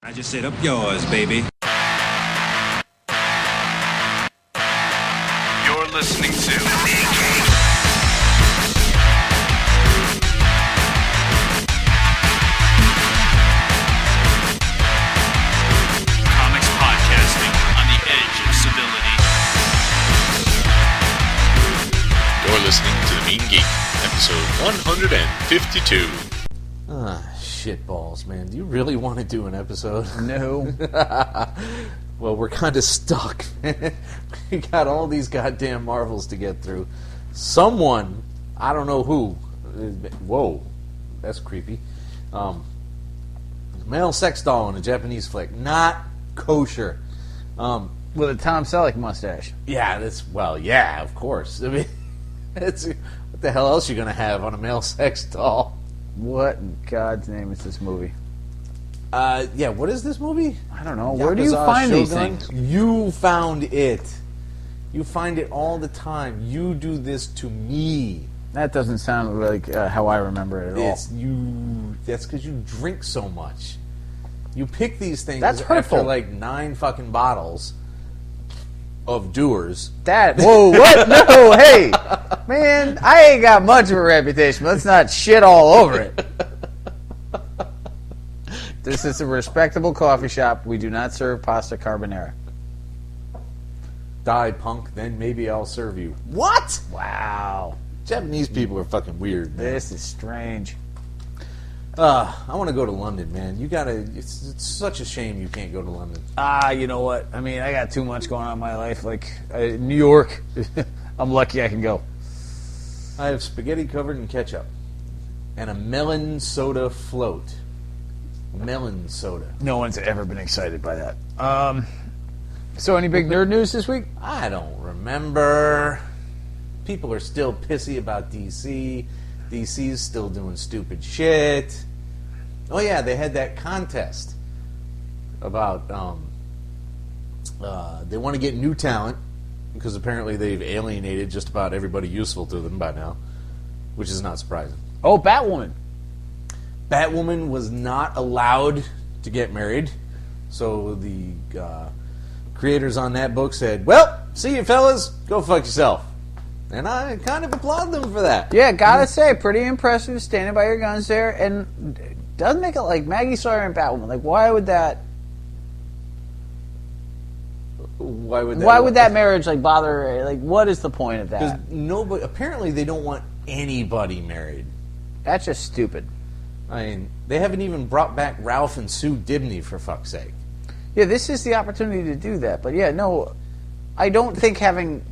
I just said up yours, baby. You're listening to MEAN GEEK. Comics podcasting on the edge of civility. You're listening to the MEAN GEEK, episode 152. Shitballs, man. Do you really want to do an episode? No. Well, we're kind of stuck, man. We got all these goddamn Marvels to get through. Someone, I don't know who, whoa, that's creepy, male sex doll in a Japanese flick. Not kosher. With a Tom Selleck mustache. Yeah, yeah, of course. I mean, what the hell else are you going to have on a male sex doll? What in God's name is this movie? Yeah, what is this movie? I don't know. Where do you find these things? You found it. You find it all the time. You do this to me. That doesn't sound like how I remember it at all. That's because you drink so much. You pick these things That's hurtful. after like 9 fucking bottles of Doers. Whoa, what? No, hey. Man, I ain't got much of a reputation. Let's not shit all over it. This is a respectable coffee shop. We do not serve pasta carbonara. Die, punk, then maybe I'll serve you. What? Wow. Japanese people are fucking weird, man. This is strange. I want to go to London, man. You gotta. It's such a shame you can't go to London. You know what? I mean, I got too much going on in my life. Like, New York, I'm lucky I can go. I have spaghetti covered in ketchup and a melon soda float. Melon soda. No one's ever been excited by that. So any big nerd news this week? I don't remember. People are still pissy about DC. DC's still doing stupid shit. Oh yeah, they had that contest about they want to get new talent because apparently they've alienated just about everybody useful to them by now, which is not surprising. Oh, Batwoman. Batwoman was not allowed to get married, so the creators on that book said, well, see you fellas, go fuck yourself. And I kind of applaud them for that. Yeah, gotta say, pretty impressive standing by your guns there, and doesn't make it like Maggie Sawyer and Batwoman. Like, why would that marriage like bother? Like, what is the point of that? Because nobody. Apparently, they don't want anybody married. That's just stupid. I mean, they haven't even brought back Ralph and Sue Dibney for fuck's sake. Yeah, this is the opportunity to do that. But yeah, no, I don't think having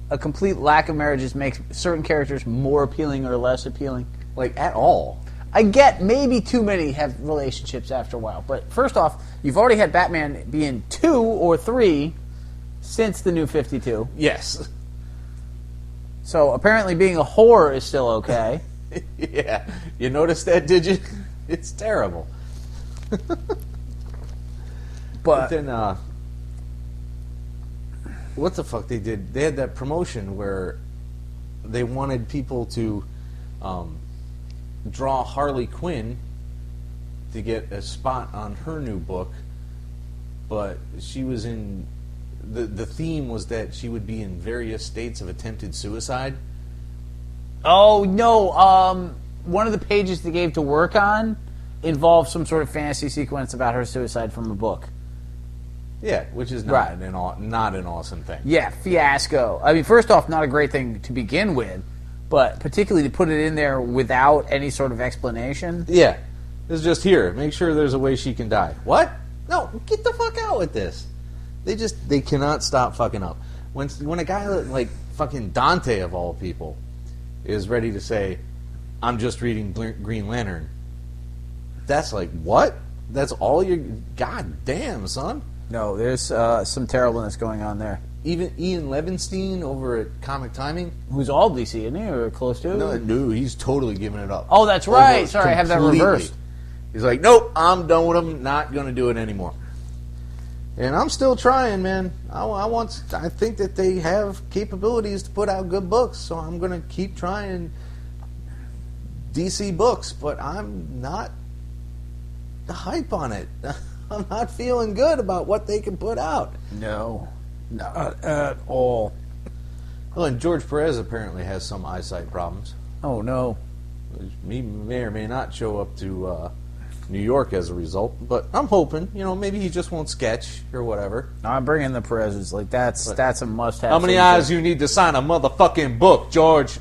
a complete lack of marriages makes certain characters more appealing or less appealing. Like, at all. I get maybe too many have relationships after a while. But first off, you've already had Batman be in 2 or 3 since the New 52. Yes. So apparently being a whore is still okay. Yeah. You noticed that, did you? It's terrible. But then, what the fuck they did? They had that promotion where they wanted people to draw Harley Quinn to get a spot on her new book, but she was in the theme was that she would be in various states of attempted suicide. Oh no! One of the pages they gave to work on involved some sort of fantasy sequence about her suicide from a book. Yeah, which is not an awesome thing. Yeah, fiasco. I mean, first off, not a great thing to begin with, but particularly to put it in there without any sort of explanation. Yeah, it's just here. Make sure there's a way she can die. What? No, get the fuck out with this. They cannot stop fucking up. When a guy like fucking Dante of all people is ready to say, "I'm just reading Green Lantern," that's like what? That's all you? God damn, son. No, there's some terribleness going on there. Even Ian Levinstein over at Comic Timing, who's all DC, isn't he, or close to? No, he's totally giving it up. Oh, that's right. Sorry, I have that reversed. He's like, nope, I'm done with them. Not going to do it anymore. And I'm still trying, man. I think that they have capabilities to put out good books, so I'm going to keep trying DC books. But I'm not the hype on it. I'm not feeling good about what they can put out. No, not at all. Well, and George Perez apparently has some eyesight problems. Oh, no. He may or may not show up to New York as a result, but I'm hoping, maybe he just won't sketch or whatever. I'm bringing the Perez's. Like, that's a must-have. How many eyes you need to sign a motherfucking book, George?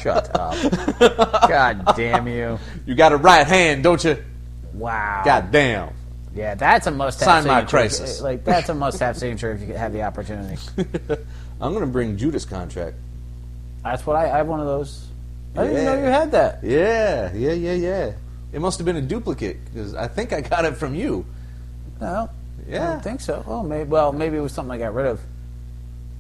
Shut up. God damn you. You got a right hand, don't you? Wow. God damn. Yeah, that's a must-have Sign my signature. crisis. Like, that's a must-have signature if you have the opportunity. I'm going to bring Judas contract. That's what I have one of those. I didn't Yeah. know you had that. Yeah. It must have been a duplicate, because I think I got it from you. No. Yeah. I don't think so. Oh, maybe it was something I got rid of.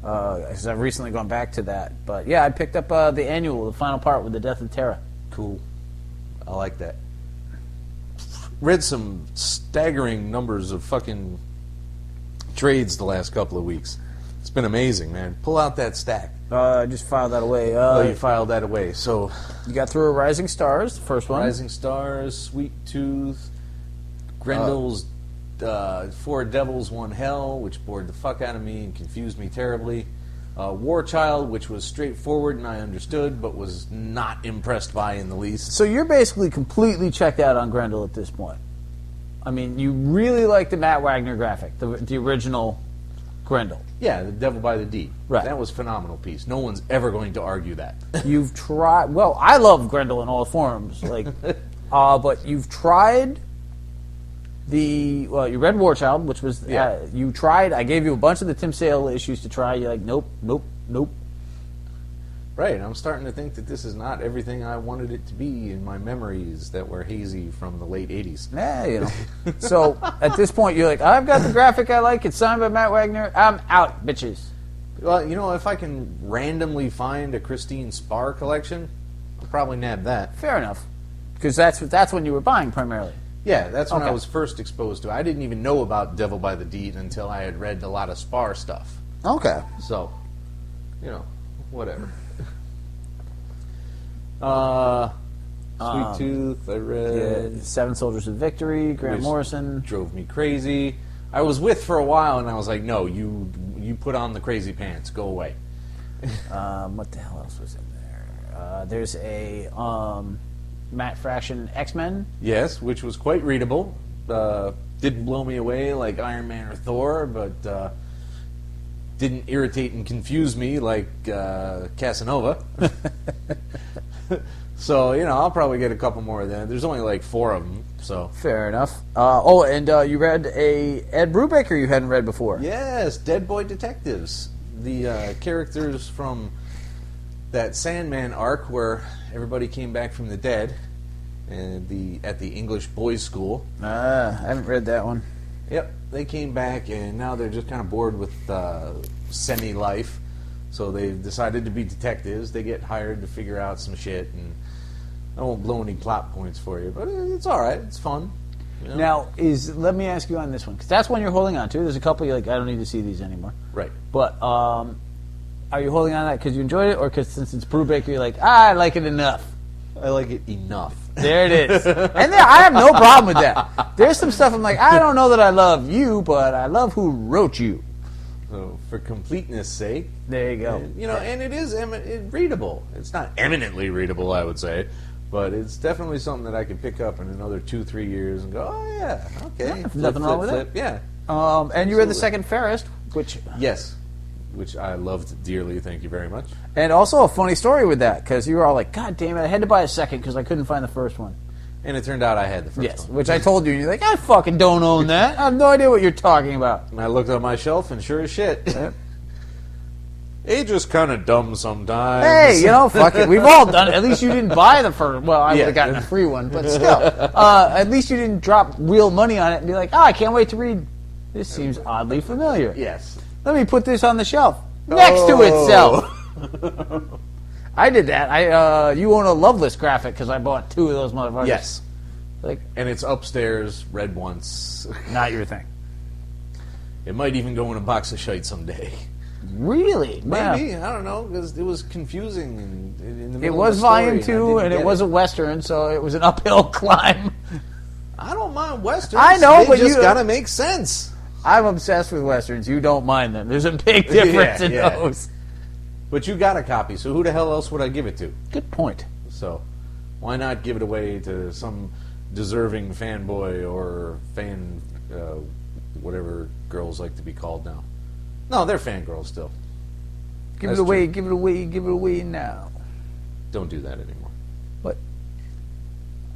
Because I've recently gone back to that. But yeah, I picked up the annual, the final part with the Death of Terra. Cool. I like that. Read some staggering numbers of fucking trades the last couple of weeks. It's been amazing, man. Pull out that stack. I just filed that away. You filed that away. So, You got through Rising Stars, the first one. Rising Stars, Sweet Tooth, Grendel's Four Devils, One Hell, which bored the fuck out of me and confused me terribly. War Child, which was straightforward and I understood, but was not impressed by in the least. So you're basically completely checked out on Grendel at this point. I mean, you really like the Matt Wagner graphic, the original Grendel. Yeah, The Devil by the Deed. Right. That was a phenomenal piece. No one's ever going to argue that. You've tried. Well, I love Grendel in all forms, like, but you've tried you read War Child, which was you tried. I gave you a bunch of the Tim Sale issues to try. You're like, nope. Right, I'm starting to think that this is not everything I wanted it to be in my memories that were hazy from the late 80s. Yeah, So at this point, you're like, I've got the graphic I like. It's signed by Matt Wagner. I'm out, bitches. Well, if I can randomly find a Christine Spar collection, I'll probably nab that. Fair enough, because that's when you were buying primarily. Yeah, that's when I Okay. was first exposed to it. I didn't even know about Devil by the Deed until I had read a lot of Spar stuff. Okay. So, whatever. Sweet Tooth, I read. Seven Soldiers of Victory, Grant Which Morrison. drove me crazy. I was with for a while, and I was like, no, you put on the crazy pants. Go away. What the hell else was in there? There's a Matt Fraction X-Men. Yes, which was quite readable. Didn't blow me away like Iron Man or Thor, but didn't irritate and confuse me like Casanova. So, I'll probably get a couple more of them. There's only like 4 of them, so. Fair enough. And you read a Ed Brubaker you hadn't read before. Yes, Dead Boy Detectives. The characters from that Sandman arc where everybody came back from the dead and at the English boys' school. I haven't read that one. Yep, they came back and now they're just kind of bored with semi-life. So they've decided to be detectives. They get hired to figure out some shit, and I won't blow any plot points for you, but it's all right. It's fun. Now, let me ask you on this one, because that's one you're holding on to. There's a couple you're like, I don't need to see these anymore. Right. But are you holding on to that because you enjoyed it, or because since it's Brubaker, you're like, I like it enough? I like it enough. There it is. And I have no problem with that. There's some stuff I'm like, I don't know that I love you, but I love who wrote you. So for completeness' sake, there you go. And it is readable. It's not eminently readable, I would say, but it's definitely something that I could pick up in another 2-3 years and go, oh yeah, okay, Yeah, nothing wrong with it. Yeah. And you read The Second Fairest, which I loved dearly. Thank you very much. and also a funny story with that, because you were all like, God damn it, I had to buy a second because I couldn't find the first one. And it turned out I had the first Yes, one. which I told you, and you're like, I fucking don't own that. I have no idea what you're talking about. And I looked on my shelf, and sure as shit, Age is kind of dumb sometimes. Hey, fuck it. We've all done it. At least you didn't buy the first. Well, I would have gotten a free one, but still. At least you didn't drop real money on it and be like, I can't wait to read. This seems oddly familiar. Yes. Let me put this on the shelf next to itself. I did that. You own a Loveless graphic because I bought 2 of those motherfuckers. Yes. Like, And it's upstairs, read once. not your thing. It might even go in a box of shite someday. Really? Maybe, I don't know, because it was confusing in the It middle was of the story, volume 2, and it was a a Western, so it was an uphill climb. I don't mind Westerns. I know, they but just you gotta make sense. I'm obsessed with Westerns. You don't mind them. There's a big difference in yeah. those. But you got a copy, so who the hell else would I give it to? Good point. So, why not give it away to some deserving fanboy or fan, whatever girls like to be called now? No, they're fangirls still. Give That's it away, true. give it away, give it away now. Don't do that anymore. What?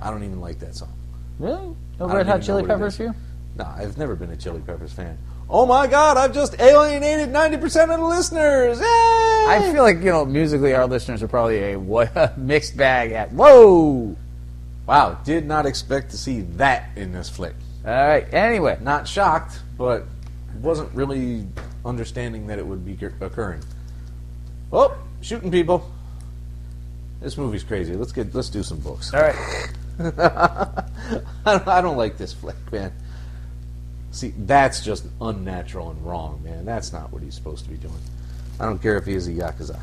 I don't even like that song. Really? No I Red don't Hot even Chili know what it Peppers is. for you? No, I've never been a Chili Peppers fan. Oh my God, I've just alienated 90% of the listeners. Yay! I feel like, musically our listeners are probably a mixed bag at, whoa! Wow, did not expect to see that in this flick. All right, anyway. Not shocked, but wasn't really understanding that it would be occurring. Oh, shooting people. This movie's crazy. Let's do some books. All right. I don't like this flick, man. See, that's just unnatural and wrong, man. That's not what he's supposed to be doing. I don't care if he is a Yakuza.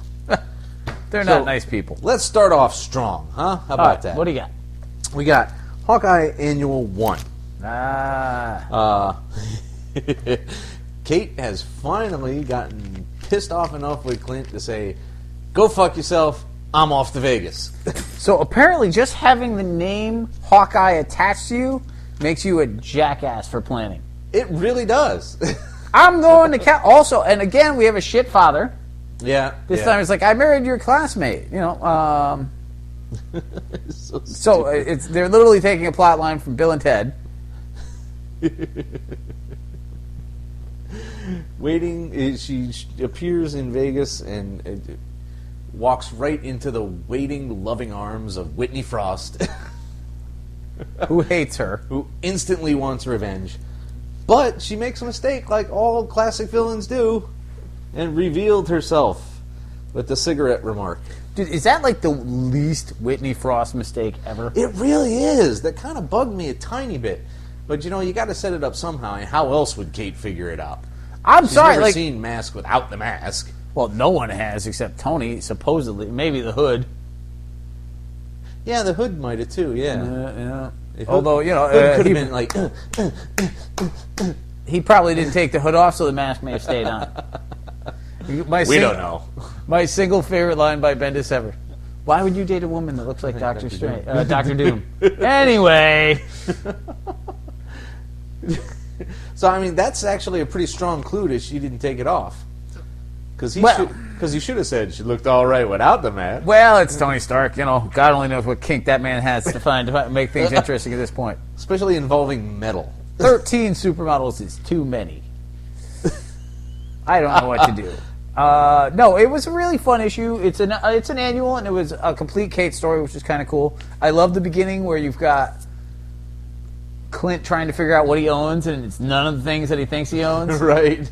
They're So, not nice people. Let's start off strong, huh? How All about right, that? what do you got? We got Hawkeye Annual 1. Kate has finally gotten pissed off enough with Clint to say, go fuck yourself, I'm off to Vegas. So apparently just having the name Hawkeye attached to you makes you a jackass for planning. It really does. I'm going to also, and again, we have a shit father. Yeah. This time it's like, I married your classmate. So they're literally taking a plot line from Bill and Ted. She appears in Vegas and walks right into the waiting, loving arms of Whitney Frost, Who hates her. who instantly wants revenge. But she makes a mistake, like all classic villains do, and revealed herself with the cigarette remark. Dude, is that like the least Whitney Frost mistake ever? It really is. That kind of bugged me a tiny bit. But, you got to set it up somehow, and how else would Kate figure it out? I'm She's sorry, never like, seen Mask without the mask. well, no one has except Tony, supposedly. Maybe the Hood. Yeah, the Hood might have too, yeah. Yeah. Hood- Although, Hood could have been like, he probably didn't take the hood off, so the mask may have stayed on. we don't know. My single favorite line by Bendis ever. Why would you date a woman that looks like Dr. Strange? Dr. Doom. Anyway. So, I mean, that's actually a pretty strong clue that she didn't take it off. Because he should have said she looked all right without the mask. Well, it's Tony Stark. God only knows what kink that man has to make things interesting at this point. Especially involving metal. 13 supermodels is too many. I don't know what to do. No, it was a really fun issue. It's an annual, and it was a complete Kate story, which is kind of cool. I love the beginning where you've got Clint trying to figure out what he owns, and it's none of the things that he thinks he owns. Right.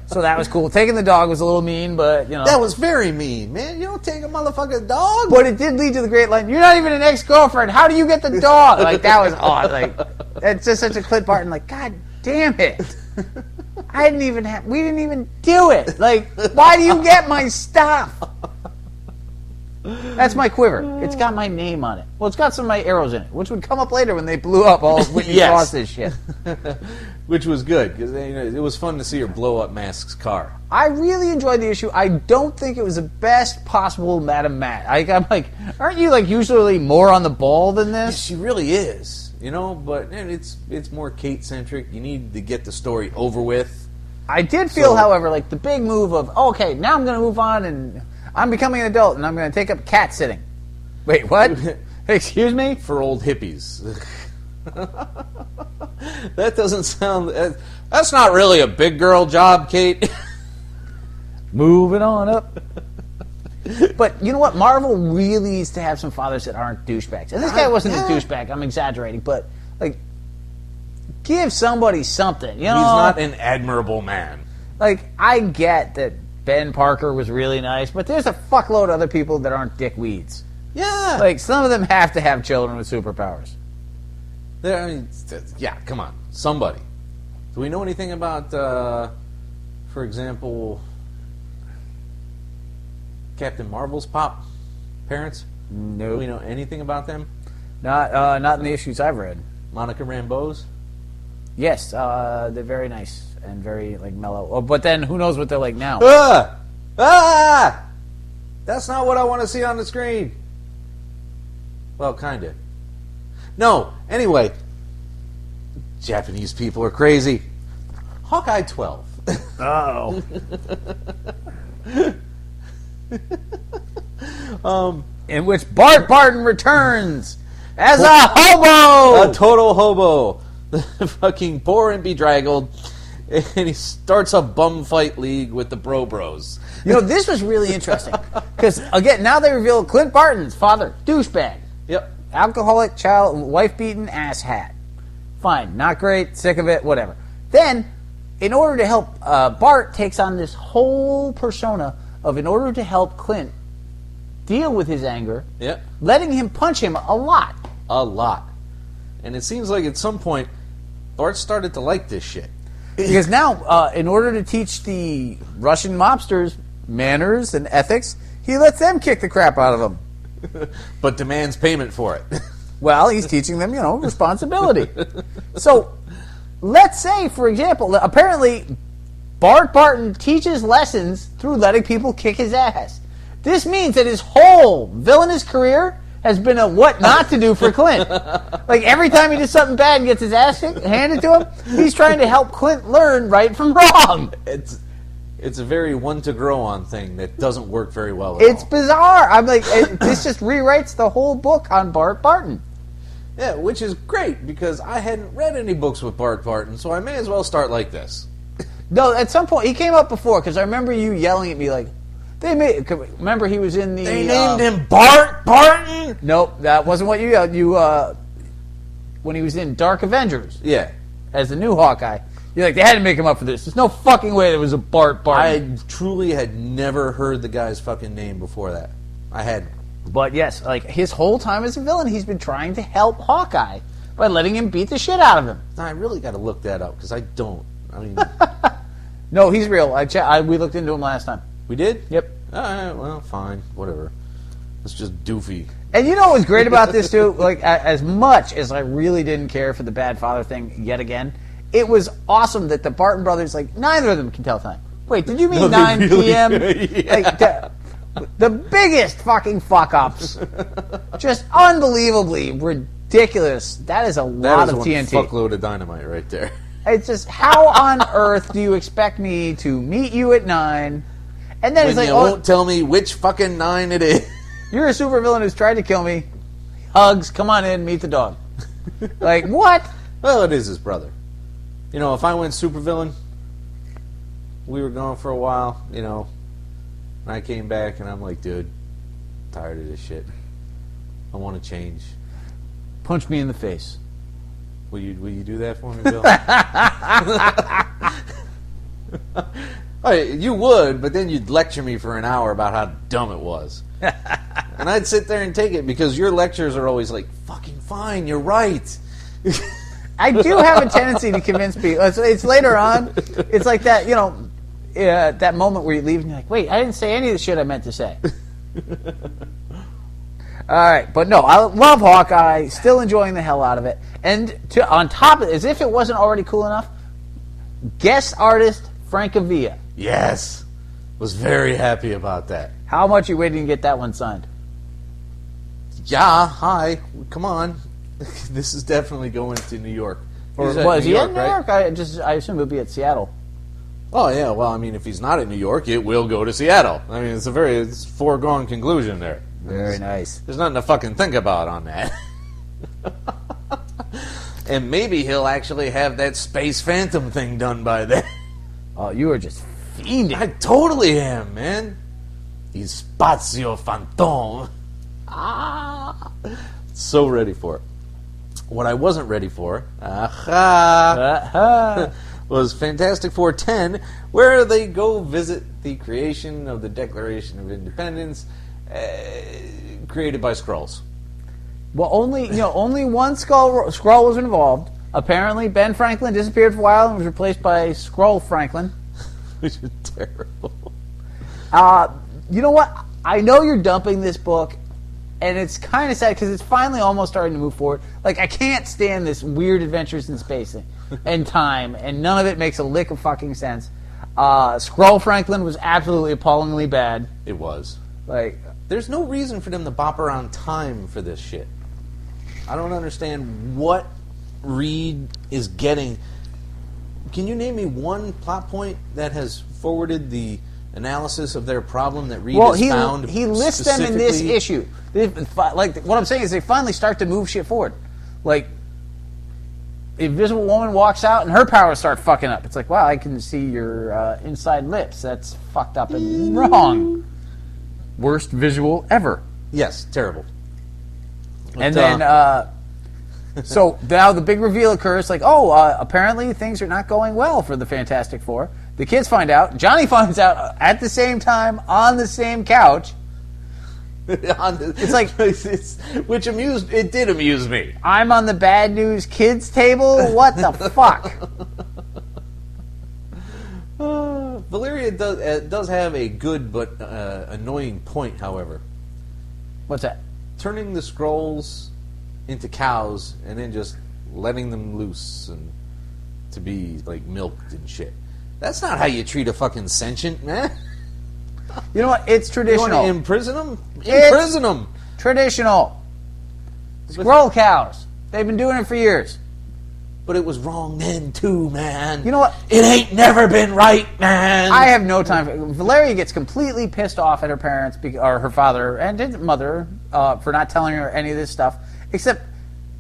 So that was cool. Taking the dog was a little mean, but That was very mean, man. You don't take a motherfucking dog. But it did lead to the great line. You're not even an ex-girlfriend. How do you get the dog? Like, that was odd. Like, it's just such a Clint Barton. Like, God damn it. We didn't even do it. Like, why do you get my stuff? That's my quiver. It's got my name on it. Well, it's got some of my arrows in it, which would come up later when they blew up all of Whitney Yes. Frost's shit. Which was good, because it was fun to see her blow up Mask's car. I really enjoyed the issue. I don't think it was the best possible Madam Matt. I'm like, aren't you like usually more on the ball than this? She really is, but it's more Kate-centric. You need to get the story over with. I did feel, So- however, like the big move of, okay, now I'm going to move on and I'm becoming an adult and I'm going to take up cat sitting. Wait, what? Excuse me? For old hippies. That doesn't sound... That's not really a big girl job, Kate. Moving on up. But you know what? Marvel really needs to have some fathers that aren't douchebags. And this guy wasn't a douchebag. I'm exaggerating. But, like, give somebody something. He's not an admirable man. Like, I get that Ben Parker was really nice, but there's a fuckload of other people that aren't dickweeds. Yeah. Like, some of them have to have children with superpowers. Yeah, come on. Somebody. Do we know anything about, for example, Captain Marvel's parents? No. Do we know anything about them? Not in the issues I've read. Monica Rambeau's? Yes, they're very nice and very like mellow. Oh, but then who knows what they're like now? That's not what I want to see on the screen. Well, kind of. No, anyway. Japanese people are crazy. Hawkeye 12. Oh. In which Bart Barton returns as a hobo! A total hobo. Fucking poor and bedraggled. And he starts a bum fight league with the Bros. You know, this was really interesting. Because, again, now they reveal Clint Barton's father, douchebag. Yep. Alcoholic, child, wife-beaten, asshat. Fine, not great, sick of it, whatever. Then, in order to help, Bart takes on this whole persona of, in order to help Clint deal with his anger, Yep. letting him punch him a lot. A lot. And it seems like at some point, Bart started to like this shit. Because now, in order to teach the Russian mobsters manners and ethics, he lets them kick the crap out of him. But demands payment for it. Well, he's teaching them, responsibility. So, let's say, for example, apparently Bart Barton teaches lessons through letting people kick his ass. This means that his whole villainous career has been a what not to do for Clint. Like, every time he does something bad and gets his ass handed to him, he's trying to help Clint learn right from wrong. It's a very one to grow on thing that doesn't work very well at It's all. bizarre. I'm like, this just rewrites the whole book on Bart Barton. Yeah, which is great because I hadn't read any books with Bart Barton, so I may as well start like this. No, at some point, he came up before, because I remember you yelling at me like, remember he was in the... They named him Bart Barton? Nope, that wasn't what you yelled. When he was in Dark Avengers, Yeah. as the new Hawkeye, you're like, they had to make him up for this. There's no fucking way there was a Bart Barton. I truly had never heard the guy's fucking name before that. I hadn't. But yes, like, his whole time as a villain, he's been trying to help Hawkeye by letting him beat the shit out of him. I really got to look that up because I don't. I mean, No, he's real. We looked into him last time. we did? Yep. All right, well, fine, whatever. It's just doofy. And you know what was great about this, too? Like, as much as I really didn't care for the bad father thing yet again, it was awesome that the Barton brothers, like, neither of them can tell time. Wait, did you mean No, they 9 really- p.m.? yeah. Like, the biggest fucking fuck-ups. Just unbelievably ridiculous. That is a That lot is of one TNT. fuckload of dynamite right there. It's just, how on earth do you expect me to meet you at 9? And then When it's like, you won't tell me which fucking 9 it is. you're a supervillain who's tried to kill me. Hugs, come on in, meet the dog. Like, what? Well, it is his brother. You know, if I went supervillain, we were gone for a while, and I came back and I'm like, dude, tired of this shit. I want to change. Punch me in the face. Will you do that for me, Bill? Oh, you would, but then you'd lecture me for an hour about how dumb it was. And I'd sit there and take it because your lectures are always like, fucking fine, you're right. I do have a tendency to convince people. It's later on. It's like that, that moment where you leave and you're like, wait, I didn't say any of the shit I meant to say. All right, but no, I love Hawkeye. Still enjoying the hell out of it. And on top of it, as if it wasn't already cool enough, guest artist Francavilla. Yes. Was very happy about that. How much you waiting to get that one signed? Yeah, hi. Come on. This is definitely going to New York. Or He's at was he in New right? York? I assume he'll be at Seattle. Oh, yeah. Well, I mean, if he's not in New York, it will go to Seattle. I mean, it's a foregone conclusion there. Very nice. There's nothing to fucking think about on that. And maybe he'll actually have that Space Phantom thing done by then. Oh, you are just fiending. I totally am, man. The Spazio Phantom. So ready for it. What I wasn't ready for, was Fantastic Four 10, where they go visit the creation of the Declaration of Independence, created by Skrulls. Well, only one Skrull was involved. Apparently, Ben Franklin disappeared for a while and was replaced by Skrull Franklin. Which is terrible. You know what? I know you're dumping this book, and it's kind of sad because it's finally almost starting to move forward. Like, I can't stand this weird adventures in space and time, and none of it makes a lick of fucking sense. Skrull Franklin was absolutely appallingly bad. It was. Like, there's no reason for them to bop around time for this shit. I don't understand what Reed is getting. Can you name me one plot point that has forwarded the analysis of their problem that Reed has found? He lists them in this issue. Like, what I'm saying is they finally start to move shit forward. Like, Invisible Woman walks out and her powers start fucking up. It's like, wow, I can see your inside lips. That's fucked up and wrong. Worst visual ever. Yes, terrible. And then, so now the big reveal occurs, like, apparently things are not going well for the Fantastic Four. The kids find out. Johnny finds out at the same time on the same couch. It's like, which did amuse me. I'm on the bad news kids table? What the fuck? Valeria does have a good but annoying point, however. What's that? Turning the Skrulls into cows and then just letting them loose and to be like milked and shit. That's not how you treat a fucking sentient man. You know what? It's traditional. You want to imprison them? Imprison them. Traditional. Skrull cows. They've been doing it for years. But it was wrong then too, man. You know what? It ain't never been right, man. I have no time for Valeria gets completely pissed off at her parents or her father and his mother for not telling her any of this stuff. Except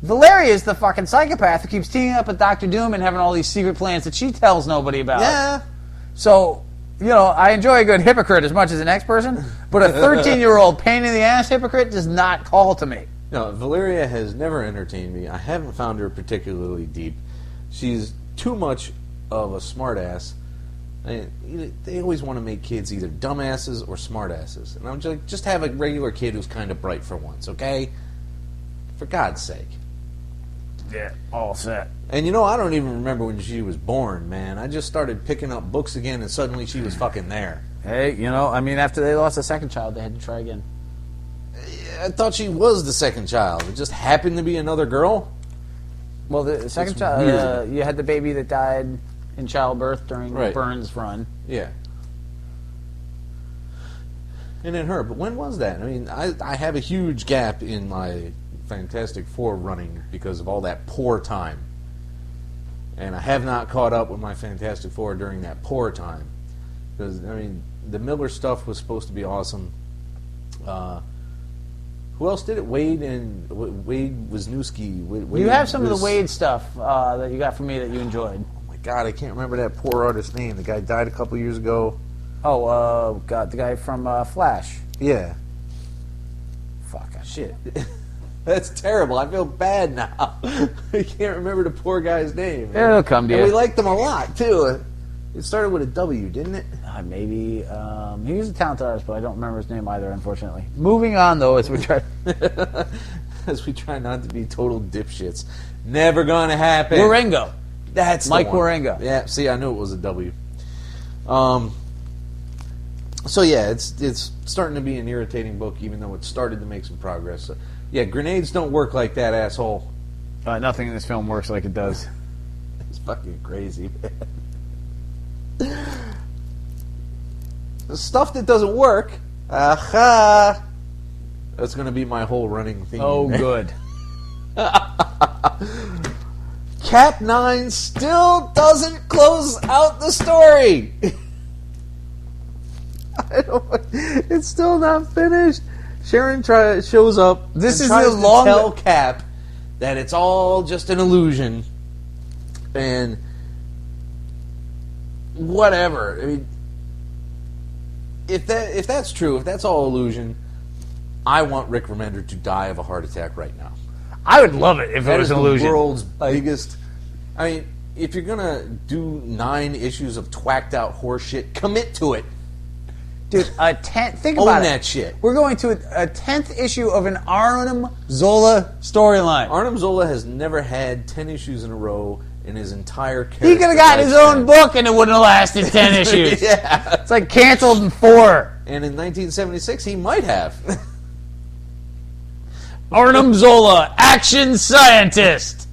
Valeria is the fucking psychopath who keeps teaming up with Dr. Doom and having all these secret plans that she tells nobody about. Yeah. So, you know, I enjoy a good hypocrite as much as an ex-person, but a 13-year-old pain-in-the-ass hypocrite does not call to me. No, Valeria has never entertained me. I haven't found her particularly deep. She's too much of a smartass. They always want to make kids either dumbasses or smartasses. And I'm just like, just have a regular kid who's kind of bright for once, okay? For God's sake. Yeah, all set. And you know, I don't even remember when she was born, man. I just started picking up books again, and suddenly she was fucking there. Hey, you know, I mean, after they lost the second child, they had to try again. I thought she was the second child. It just happened to be another girl. Well, the second child, you had the baby that died in childbirth during Burns' run. Yeah. And then her. But when was that? I mean, I have a huge gap in my Fantastic Four running because of all that poor time. And I have not caught up with my Fantastic Four during that poor time. Because, I mean, the Miller stuff was supposed to be awesome. Who else did it? Wade Wisniewski. You have some of the Wade stuff that you got from me that you enjoyed. Oh my God, I can't remember that poor artist's name. The guy died a couple years ago. Oh, God, the guy from Flash. Yeah. Fuck. Shit. That's terrible. I feel bad now. I can't remember the poor guy's name. It'll come to you. And we liked him a lot, too. It started with a W, didn't it? Maybe. He was a talented artist, but I don't remember his name either, unfortunately. Moving on, though, as we try... as we try not to be total dipshits. Never gonna happen. Waringo. That's Mike the one. Waringo. Yeah, see, I knew it was a W. So, yeah, it's starting to be an irritating book, even though it started to make some progress. So, yeah, grenades don't work like that, asshole. Nothing in this film works like it does. It's fucking crazy, man. The stuff that doesn't work, aha! That's going to be my whole running theme. Oh, good. Cap 9 still doesn't close out the story. It's still not finished. Sharon shows up. This is tries the long to tell Cap that it's all just an illusion, and whatever. I mean, if that's true, if that's all illusion, I want Rick Remender to die of a heart attack right now. I would love it if it was an illusion. That is the world's biggest. I mean, if you're gonna do 9 issues of twacked out horse shit, commit to it. Dude, think Own about that it. shit. We're going to a 10th issue of an Arnim Zola storyline. Arnim Zola has never had 10 issues in a row in his entire character. He could have gotten his own book and it wouldn't have lasted 10 issues. Yeah. It's like canceled in 4. And in 1976, he might have. Arnim Zola, action scientist.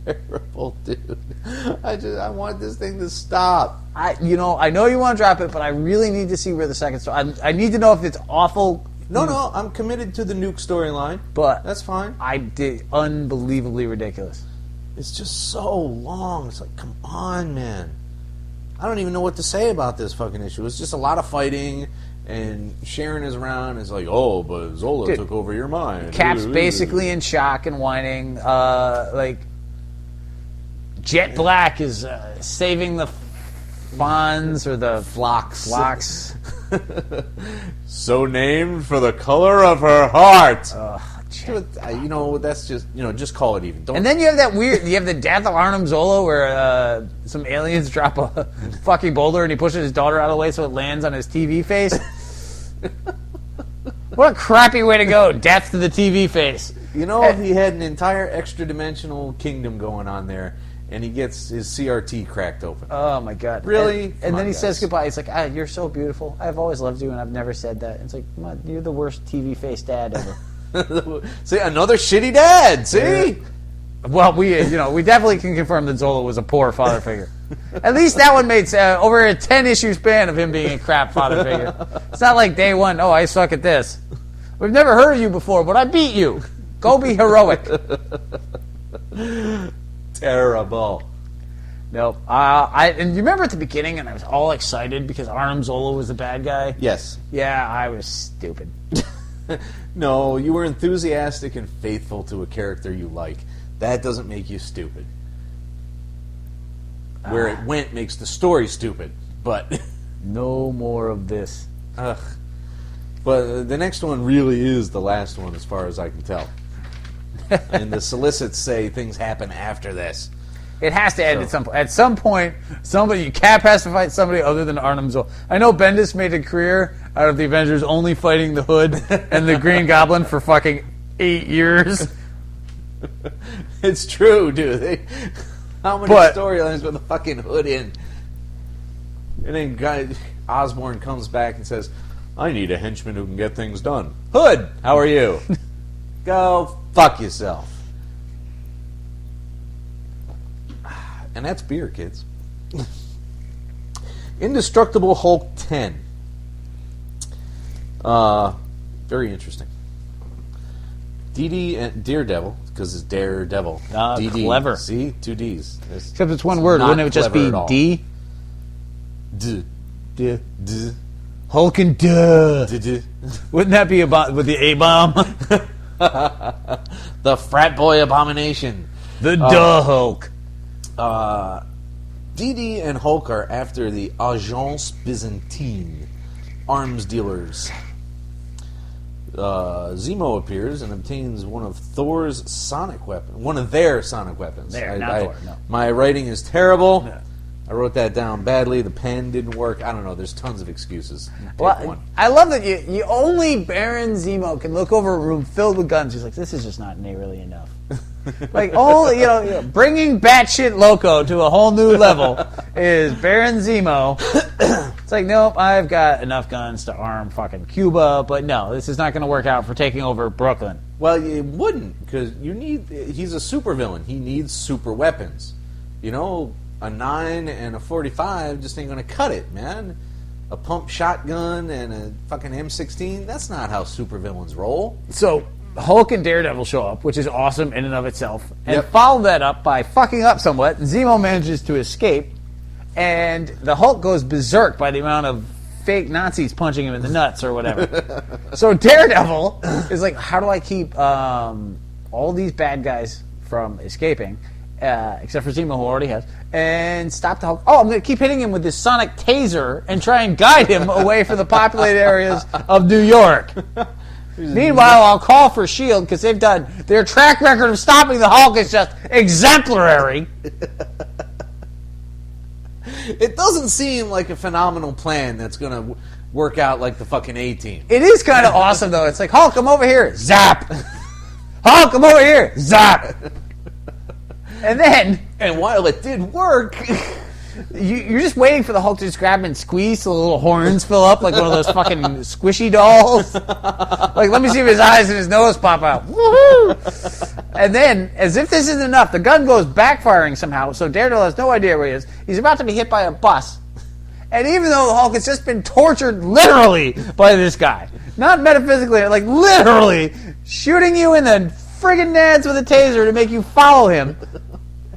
Terrible, dude. I want this thing to stop. I know you want to drop it, but I really need to see where the second story. I need to know if it's awful. No, I'm committed to the nuke storyline. But that's fine. I did unbelievably ridiculous. It's just so long. It's like, come on, man. I don't even know what to say about this fucking issue. It's just a lot of fighting, and Sharon is around. It's like, oh, but Zola took over your mind. Cap's basically in shock and whining. Jet Black is saving the Fonz or the Flocks. So named for the color of her heart. That's just call it even. And then you have that weird. You have the death of Arnim Zola, where some aliens drop a fucking boulder and he pushes his daughter out of the way so it lands on his TV face. What a crappy way to go! Death to the TV face. He had an entire extra-dimensional kingdom going on there, and he gets his CRT cracked open. Oh my god! Really? And then he says goodbye. He's like, "You're so beautiful. I've always loved you, and I've never said that." And it's like, you're the worst TV face dad ever. See, another shitty dad. See. Well, we definitely can confirm that Zola was a poor father figure. At least that one made over a 10-issue span of him being a crap father figure. It's not like day one. Oh, I suck at this. We've never heard of you before, but I beat you. Go be heroic. Terrible. Nope. And you remember at the beginning, and I was all excited because Arnim Zola was the bad guy. Yes. Yeah, I was stupid. No, you were enthusiastic and faithful to a character you like. That doesn't make you stupid. Where it went makes the story stupid, but... No more of this. Ugh. But the next one really is the last one, as far as I can tell. And the solicits say things happen after this. It has to end at some point. At some point, Cap has to fight somebody other than Arnim Zola. I know Bendis made a career out of the Avengers only fighting the Hood and the Green Goblin for fucking 8 years. It's true, dude. How many storylines with the fucking Hood in? And then Osborn comes back and says, I need a henchman who can get things done. Hood, how are you? Go fuck yourself. And that's beer, kids. Indestructible Hulk 10. Very interesting. DD and Daredevil, because it's Daredevil. DD. Clever. See? 2 Ds. Except it's one word. Wouldn't it just be D? D. D. D. Hulk and duh. D. Wouldn't that be about with the A-bomb? The frat boy abomination. The duh Hulk. DD and Hulk are after the Agence Byzantine, arms dealers. Zemo appears and obtains one of Thor's sonic weapons. One of their sonic weapons. Thor, no. My writing is terrible. No. I wrote that down badly. The pen didn't work. I don't know. There's tons of excuses. Well, I love that you only Baron Zemo can look over a room filled with guns. He's like, this is just not nearly enough. Bringing batshit loco to a whole new level is Baron Zemo. It's like, nope, I've got enough guns to arm fucking Cuba, but no, this is not going to work out for taking over Brooklyn. Well, it wouldn't, because he's a supervillain. He needs super weapons. A 9 and a 45 just ain't going to cut it, man. A pump shotgun and a fucking M16, that's not how supervillains roll. So Hulk and Daredevil show up, which is awesome in and of itself, and follow that up by fucking up somewhat. Zemo manages to escape, and the Hulk goes berserk by the amount of fake Nazis punching him in the nuts or whatever. So Daredevil is like, how do I keep all these bad guys from escaping, except for Zemo, who already has, and stop the Hulk? Oh, I'm going to keep hitting him with this sonic taser and try and guide him away from the populated areas of New York. Meanwhile, I'll call for S.H.I.E.L.D. because they've done their track record of stopping the Hulk is just exemplary. It doesn't seem like a phenomenal plan that's going to work out like the fucking A-Team. It is kind of awesome, though. It's like, Hulk, come over here. Zap. Hulk, come over here. Zap. And then And while it did work, you're just waiting for the Hulk to just grab him and squeeze so the little horns fill up like one of those fucking squishy dolls. Like, let me see if his eyes and his nose pop out. Woohoo! And then, as if this isn't enough, the gun goes backfiring somehow, so Daredevil has no idea where he is. He's about to be hit by a bus. And even though the Hulk has just been tortured literally by this guy, not metaphysically, like literally shooting you in the friggin' nads with a taser to make you follow him,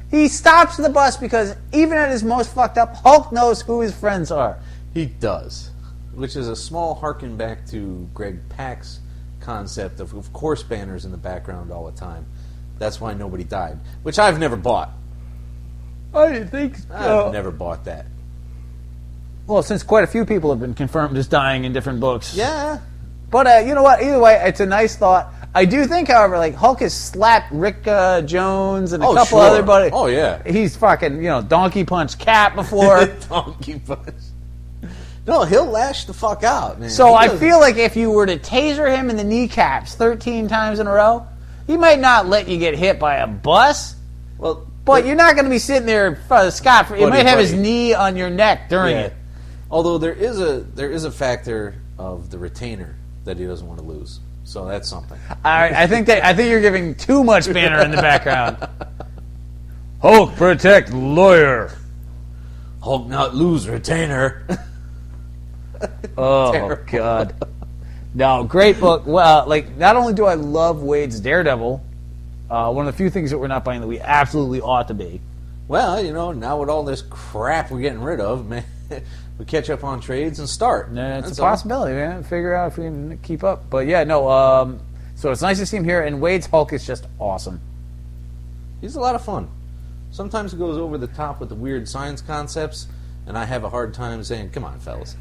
he stops the bus because even at his most fucked up, Hulk knows who his friends are. he does. Which is a small harken back to Greg Pak's concept of course, Banner's in the background all the time. That's why nobody died. Which I've never bought. I didn't think I've never bought that. Well, since quite a few people have been confirmed as dying in different books. Yeah. But you know what? Either way, it's a nice thought. I do think, however, like Hulk has slapped Rick Jones and a couple other buddies. Oh, yeah. He's fucking, donkey punched Cap before. Donkey punch. No, he'll lash the fuck out, man. So I feel like if you were to taser him in the kneecaps 13 times in a row, he might not let you get hit by a bus. Well, But you're not going to be sitting there, Scott. You might have his knee on your neck during it. Although there is a factor of the retainer that he doesn't want to lose, so that's something. I think you're giving too much Banner in the background. Hulk protect lawyer. Hulk not lose retainer. Oh Terrible. God! No, great book. Well, not only do I love Wade's Daredevil, one of the few things that we're not buying that we absolutely ought to be. Well, now with all this crap we're getting rid of, man, we catch up on trades and start. It's That's a possibility, man. Figure out if we can keep up. But yeah, no. So it's nice to see him here, and Wade's Hulk is just awesome. He's a lot of fun. Sometimes he goes over the top with the weird science concepts, and I have a hard time saying, "Come on, fellas."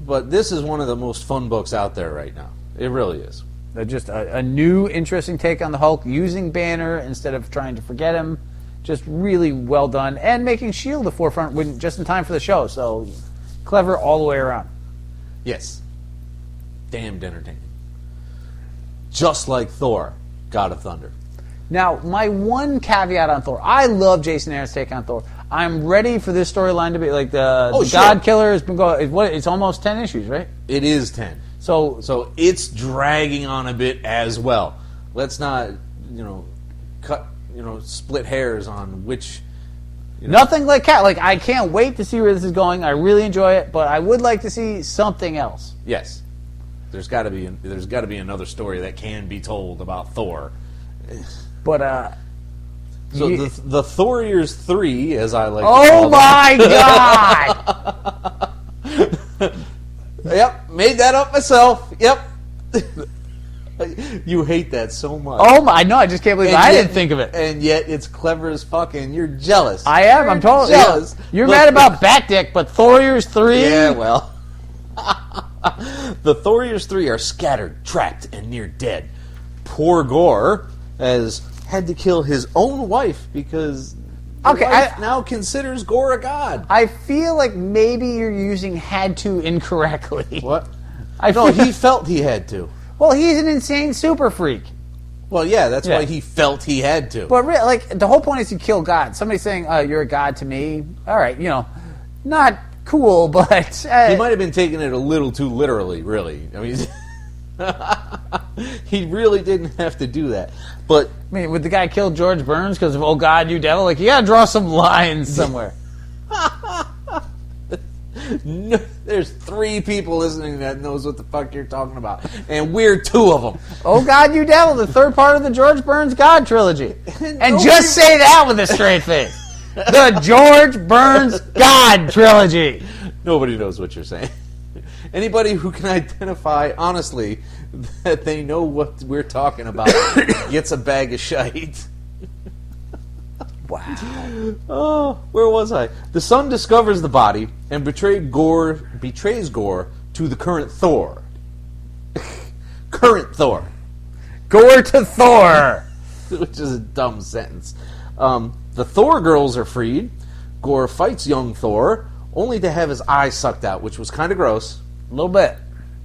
But this is one of the most fun books out there right now. It really is. Just a new, interesting take on the Hulk, using Banner instead of trying to forget him. Just really well done, and making S.H.I.E.L.D. the forefront just in time for the show. So clever all the way around. Yes. Damned entertaining. Just like Thor, God of Thunder. Now, my one caveat on Thor, I love Jason Aaron's take on Thor. I'm ready for this storyline to be like the sure. God Killer has been going. It's almost 10 issues, right? It is 10. So it's dragging on a bit as well. Let's not, split hairs on which. Nothing like Cat. Like, I can't wait to see where this is going. I really enjoy it, but I would like to see something else. Yes, there's got to be another story that can be told about Thor. But so the Thoriers 3, as I like. Oh to call my God! Yep, made that up myself. Yep. You hate that so much. Oh my! No, I just can't believe I didn't think of it. And yet it's clever as fuck, and you're jealous. I am. I'm totally jealous. Yeah. You're mad about Bat Dick, but Thoriers 3. Yeah, well. The Thoriers 3 are scattered, trapped, and near dead. Poor Gore has had to kill his own wife because wife now considers Gore a god. I feel like maybe you're using "had to" incorrectly. What? He felt he had to. Well, he's an insane super freak. Well, yeah, that's why he felt he had to. But really, the whole point is you kill God. Somebody saying, "You're a god to me." All right, not cool, but he might have been taking it a little too literally. Really, I mean. He really didn't have to do that. But I mean, would the guy kill George Burns because of "Oh God, you devil"? Like, you gotta draw some lines somewhere. No, there's 3 people listening that knows what the fuck you're talking about, and we're 2 of them. "Oh God, you devil," the third part of the George Burns God trilogy, and just say that with a straight face. The George Burns God trilogy. Nobody knows what you're saying. Anybody who can identify honestly that they know what we're talking about gets a bag of shite. Wow. Oh, where was I? The Sun discovers the body and betrays Gore to the current Thor. Current Thor. Gore to Thor. Which is a dumb sentence. The Thor girls are freed. Gore fights young Thor, only to have his eye sucked out, which was kind of gross. A little bit.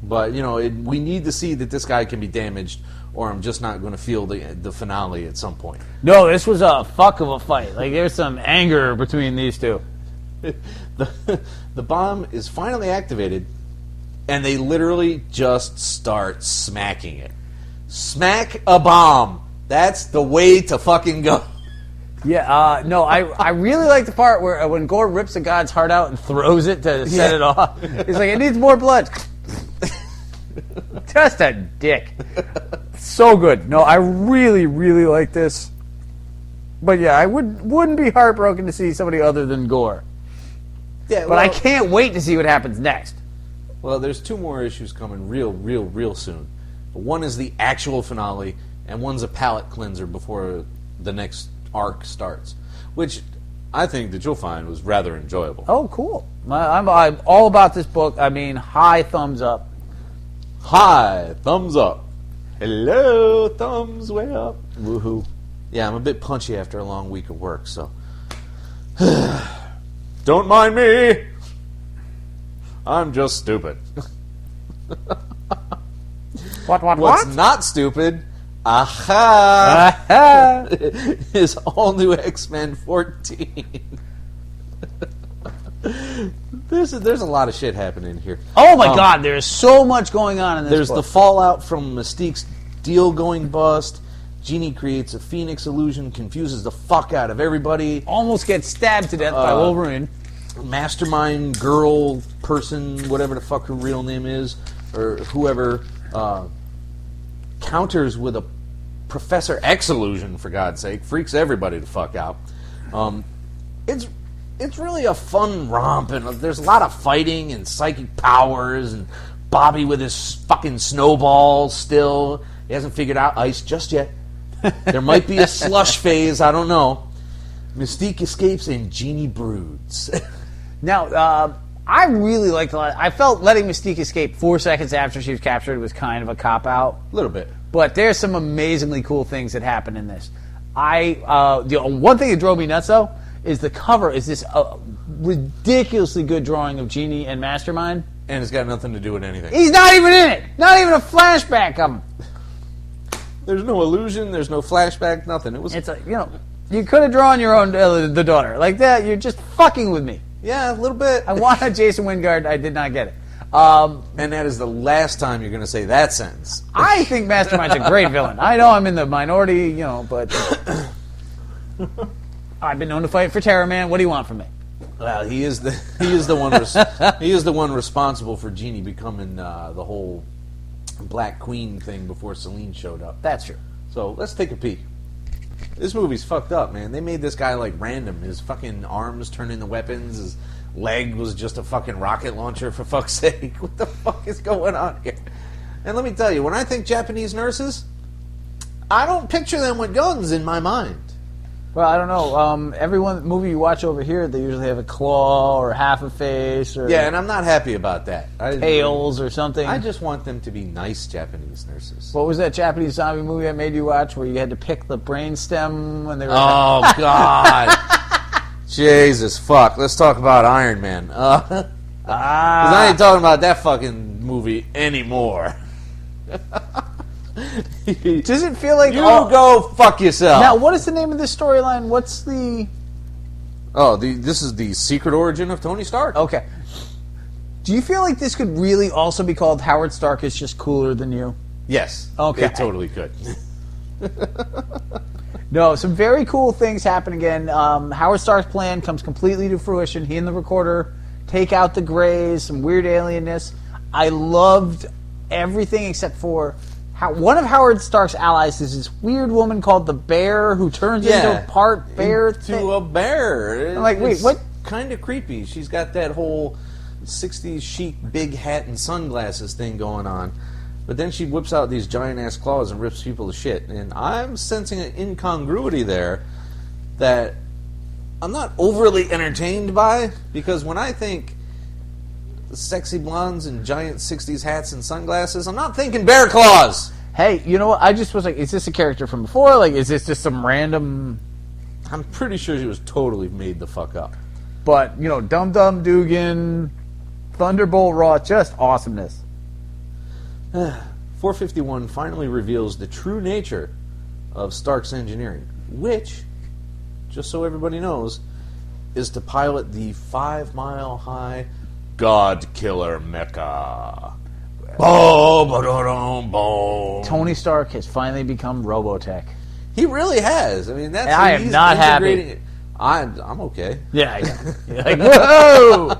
But, we need to see that this guy can be damaged, or I'm just not going to feel the finale at some point. No, this was a fuck of a fight. Like, there's some anger between these two. The bomb is finally activated, and they literally just start smacking it. Smack a bomb. That's the way to fucking go. Yeah, no, I really like the part where when Gore rips a god's heart out and throws it to set it off. He's like, it needs more blood. Just a dick. So good. No, I really, really like this. But yeah, I wouldn't be heartbroken to see somebody other than Gore. Yeah, But I can't wait to see what happens next. Well, there's 2 more issues coming real soon. One is the actual finale, and one's a palate cleanser before the next arc starts, which I think that you'll find was rather enjoyable. Oh, cool. I'm all about this book. I mean, high thumbs up. Hi, thumbs up. Hello, thumbs way up. Woohoo. Yeah, I'm a bit punchy after a long week of work, so... Don't mind me. I'm just stupid. What? What's not stupid, aha, is all new X-Men 14. There's a lot of shit happening here. Oh my God, there's so much going on in this There's book. the fallout from Mystique's deal going bust. Jeannie creates a Phoenix illusion, confuses the fuck out of everybody. Almost gets stabbed to death by Wolverine. Mastermind girl person, whatever the fuck her real name is, or whoever, counters with a Professor X illusion, for God's sake. Freaks everybody the fuck out. It's really a fun romp, and there's a lot of fighting and psychic powers, and Bobby with his fucking snowballs still. He hasn't figured out ice just yet. There might be a slush phase, I don't know. Mystique escapes and Jeannie broods. Now, I really liked a lot. I felt letting Mystique escape 4 seconds after she was captured was kind of a cop-out. A little bit. But there's some amazingly cool things that happen in this. One thing that drove me nuts, though, is the cover is this ridiculously good drawing of Jeannie and Mastermind. And it's got nothing to do with anything. He's not even in it! Not even a flashback of him. There's no illusion, there's no flashback, nothing. It's like, you could have drawn your own, the daughter. Like that, you're just fucking with me. Yeah, a little bit. I wanted Jason Wingard, I did not get it. And that is the last time you're going to say that sentence. I think Mastermind's a great villain. I know I'm in the minority, but I've been known to fight for Terror Man. What do you want from me? Well, he is the one responsible for Jeannie becoming the whole Black Queen thing before Selene showed up. That's true. So let's take a peek. This movie's fucked up, man. They made this guy like random. His fucking arms turned into weapons. His leg was just a fucking rocket launcher, for fuck's sake. What the fuck is going on here? And let me tell you, when I think Japanese nurses, I don't picture them with guns in my mind. Well, I don't know. Every movie you watch over here, they usually have a claw or half a face or Yeah, and I'm not happy about that. tails or something. I just want them to be nice Japanese nurses. What was that Japanese zombie movie I made you watch where you had to pick the brainstem when they were... Oh, God. Jesus, fuck. Let's talk about Iron Man. 'Cause I ain't talking about that fucking movie anymore. Does it feel like... You go fuck yourself. Now, what is the name of this storyline? What's the... This is the secret origin of Tony Stark. Okay. Do you feel like this could really also be called Howard Stark is just cooler than you? Yes. Okay. It totally could. No, some very cool things happen again. Howard Stark's plan comes completely to fruition. He and the Recorder take out the Greys, some weird alienness. I loved everything except for one of Howard Stark's allies is this weird woman called the Bear who turns into a part bear to a bear. I'm like, wait, what? Kind of creepy. She's got that whole 60s chic big hat and sunglasses thing going on. But then she whips out these giant-ass claws and rips people to shit. And I'm sensing an incongruity there that I'm not overly entertained by, because when I think sexy blondes and giant 60s hats and sunglasses, I'm not thinking bear claws. Hey, you know what? I just was like, is this a character from before? Like, is this just some random... I'm pretty sure she was totally made the fuck up. But, Dum Dum Dugan, Thunderbolt Ross, just awesomeness. 451 finally reveals the true nature of Stark's engineering, which, just so everybody knows, is to pilot the 5-mile-high God Killer Mecha. Tony Stark has finally become Robotech. He really has. I mean, that's I am he's not happy. integrating- I'm okay. Yeah. You're like, whoa!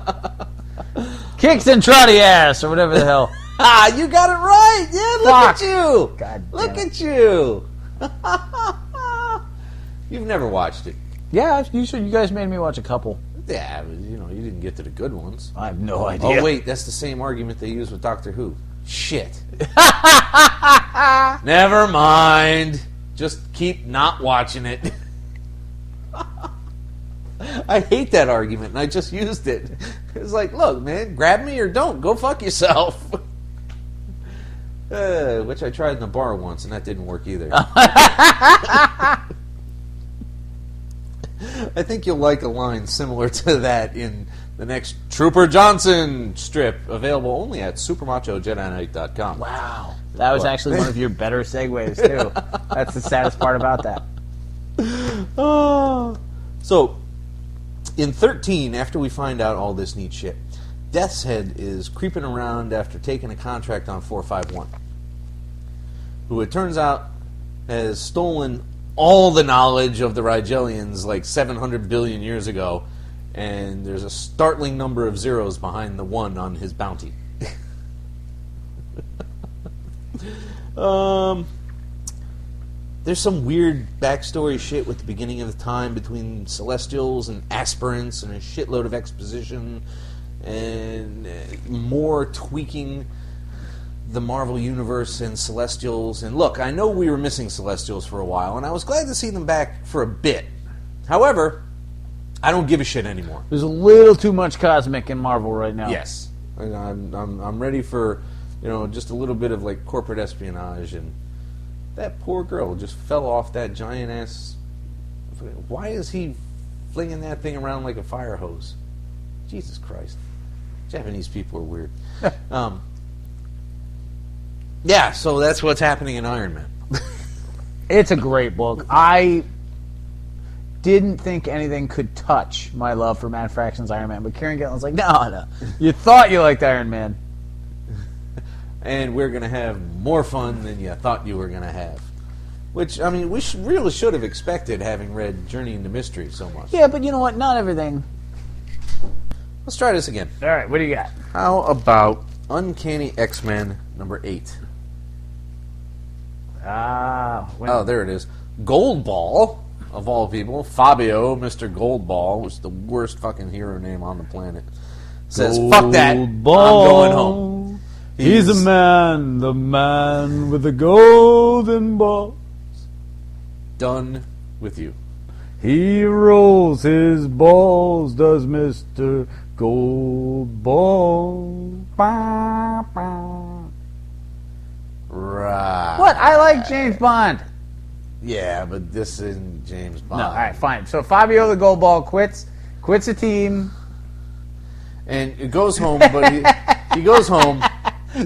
Kicks and trotty ass, or whatever the hell. Ah, you got it right. Yeah, look Fuck. at you. God damn Look it. at you. You've never watched it. Yeah, you guys made me watch a couple. Yeah, but, you didn't get to the good ones. I have no idea. Oh, wait, that's the same argument they use with Doctor Who. Shit. Never mind. Just keep not watching it. I hate that argument, and I just used it. It's like, look, man, grab me or don't. Go fuck yourself. Which I tried in a bar once, and that didn't work either. I think you'll like a line similar to that in the next Trooper Johnson strip, available only at supermachojediKnight.com. Wow. That was actually one of your better segues, too. That's the saddest part about that. So, in 13, after we find out all this neat shit, Death's Head is creeping around after taking a contract on 451, who it turns out has stolen all the knowledge of the Rigelians like 700 billion years ago, and there's a startling number of zeros behind the 1 on his bounty. There's some weird backstory shit with the beginning of the time between Celestials and aspirants, and a shitload of exposition, and more tweaking the Marvel Universe and Celestials. And look, I know we were missing Celestials for a while, and I was glad to see them back for a bit. However, I don't give a shit anymore. There's a little too much cosmic in Marvel right now. Yes. I'm ready for, just a little bit of like corporate espionage, and that poor girl just fell off that giant ass. Why is he flinging that thing around like a fire hose? Jesus Christ. Japanese people are weird. Yeah, so that's what's happening in Iron Man. It's a great book. I didn't think anything could touch my love for Matt Fraction's Iron Man, but Kieran Gillen's like, no. You thought you liked Iron Man. And we're going to have more fun than you thought you were going to have. Which, I mean, we really should have expected, having read Journey into Mystery so much. Yeah, but you know what? Not everything. Let's try this again. All right, what do you got? How about Uncanny X-Men number 8? Oh, there it is. Goldball, of all people. Fabio, Mr. Goldball, was the worst fucking hero name on the planet. Says, fuck that, I'm going home. He's a man, the man with the golden ball. Done with you. He rolls his balls, does Mr. Goldball. Bah, bah. Right. What? I like James Bond. Yeah, but this isn't James Bond. No, all right, fine. So Fabio the Goldball quits the team. And it goes home, but he goes home.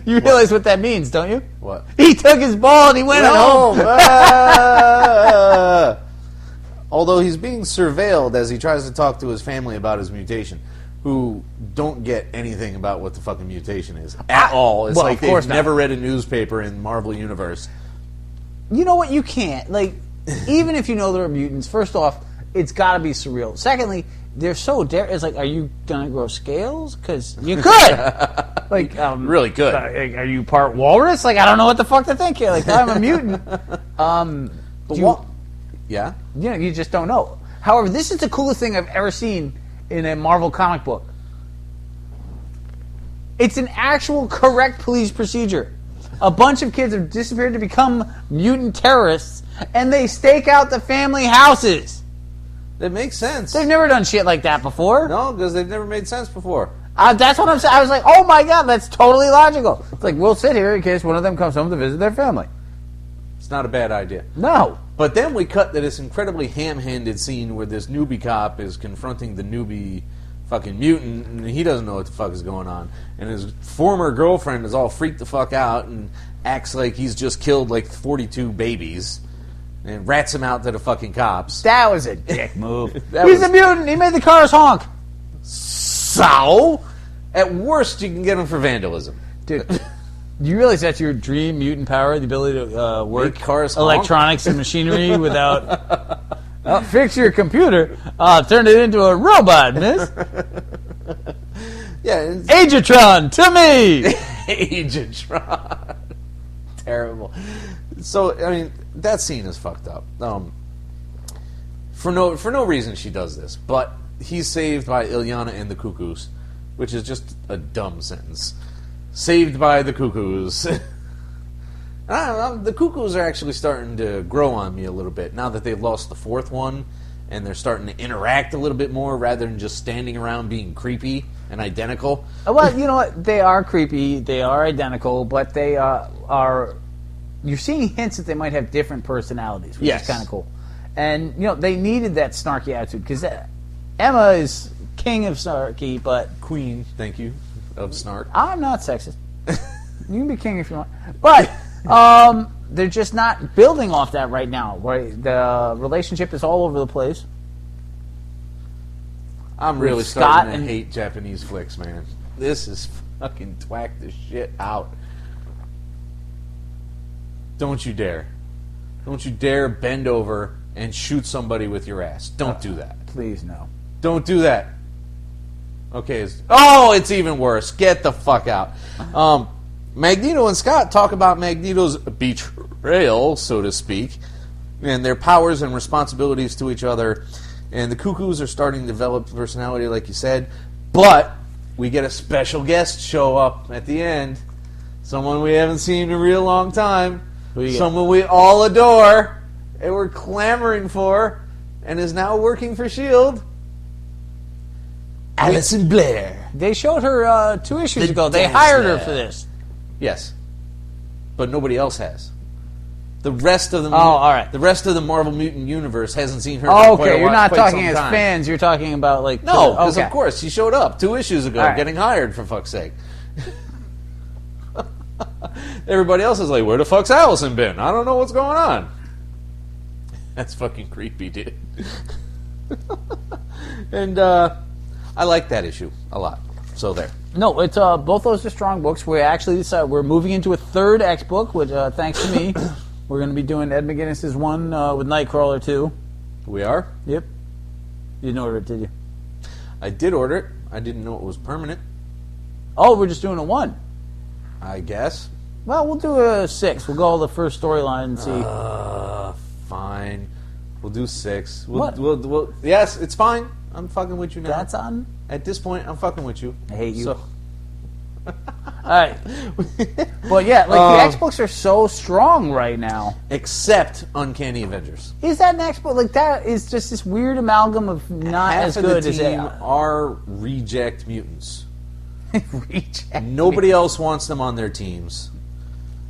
You realize what that means, don't you? What? He took his ball and he went home. Although he's being surveilled as he tries to talk to his family about his mutation, who don't get anything about what the fucking mutation is at all. It's well, like of course they've not. never read a newspaper in Marvel Universe. You know what? You can't. Like, even if you know there are mutants, first off, it's got to be surreal. Secondly, they're so it's like, are you gonna grow scales? Because you could. Like, really good. Are you part walrus? Like, I don't know what the fuck to think here. Like, I'm a mutant. Yeah? You just don't know. However, this is the coolest thing I've ever seen in a Marvel comic book. It's an actual correct police procedure. A bunch of kids have disappeared to become mutant terrorists, and they stake out the family houses. That makes sense. They've never done shit like that before. No, because they've never made sense before. That's what I'm saying. I was like, oh my god, that's totally logical. It's like, we'll sit here in case one of them comes home to visit their family. It's not a bad idea. No. But then we cut to this incredibly ham-handed scene where this newbie cop is confronting the newbie fucking mutant, and he doesn't know what the fuck is going on. And his former girlfriend is all freaked the fuck out and acts like he's just killed like 42 babies and rats him out to the fucking cops. That was a dick move. He's was- a mutant. He made the cars honk. So, at worst, you can get him for vandalism. Dude, do you realize that's your dream mutant power? The ability to work Make cars honk? electronics and machinery without... fix your computer. Turn it into a robot, miss. Yeah, it's Agatron, to me! Agatron. Terrible. So, I mean, that scene is fucked up. For no reason she does this, but he's saved by Ilyana and the Cuckoos, which is just a dumb sentence. Saved by the Cuckoos. I don't know, the Cuckoos are actually starting to grow on me a little bit now that they've lost the fourth one, and they're starting to interact a little bit more rather than just standing around being creepy and identical. Well, you know what? They are creepy. They are identical, but they are... You're seeing hints that they might have different personalities, which Yes. is kind of cool. And, you know, they needed that snarky attitude, because Emma is king of snarky, but... Queen, thank you, of snark. I'm not sexist. You can be king if you want. But they're just not building off that right now. Right? The relationship is all over the place. I'm really With starting Scott to and- hate Japanese flicks, man. This is fucking twack the shit out. Don't you dare. Don't you dare bend over and shoot somebody with your ass. Don't do that. Please, no. Don't do that. Okay. It's even worse. Get the fuck out. Magneto and Scott talk about Magneto's betrayal, so to speak, and their powers and responsibilities to each other. And the Cuckoos are starting to develop personality, like you said. But we get a special guest show up at the end. Someone we haven't seen in a real long time. Who you got? Someone we all adore and we're clamoring for, and is now working for S.H.I.E.L.D. Alison Blair. They showed her 2 issues The ago. They Dazzler. hired her for this. Yes, but nobody else has. The rest of the all right. The rest of the Marvel Mutant universe hasn't seen her. Oh, for quite okay. a You're while- not quite talking some as time. fans. You're talking about, like... No, because okay. of course she showed up 2 issues ago, All right. getting hired for fuck's sake. Everybody else is like, "Where the fuck's Allison been? I don't know what's going on." That's fucking creepy, dude. And I like that issue a lot. So there. No, it's both those are strong books. We actually decided we're moving into a third X book, which thanks to me, we're going to be doing Ed McGuinness's one with Nightcrawler too. We are. Yep. You didn't order it, did you? I did order it. I didn't know it was permanent. Oh, we're just doing a 1. I guess. Well, we'll do a 6. We'll go the first storyline and see. Fine. We'll do 6. What? We'll, yes, it's fine. I'm fucking with you now. That's on. At this point, I'm fucking with you. I hate you. So, All right. But yeah, like the X books are so strong right now. except Uncanny Avengers. Is that an X book? Like that is just this weird amalgam of not Half as of good the as team it. are reject mutants. Reject. Nobody else wants them on their teams.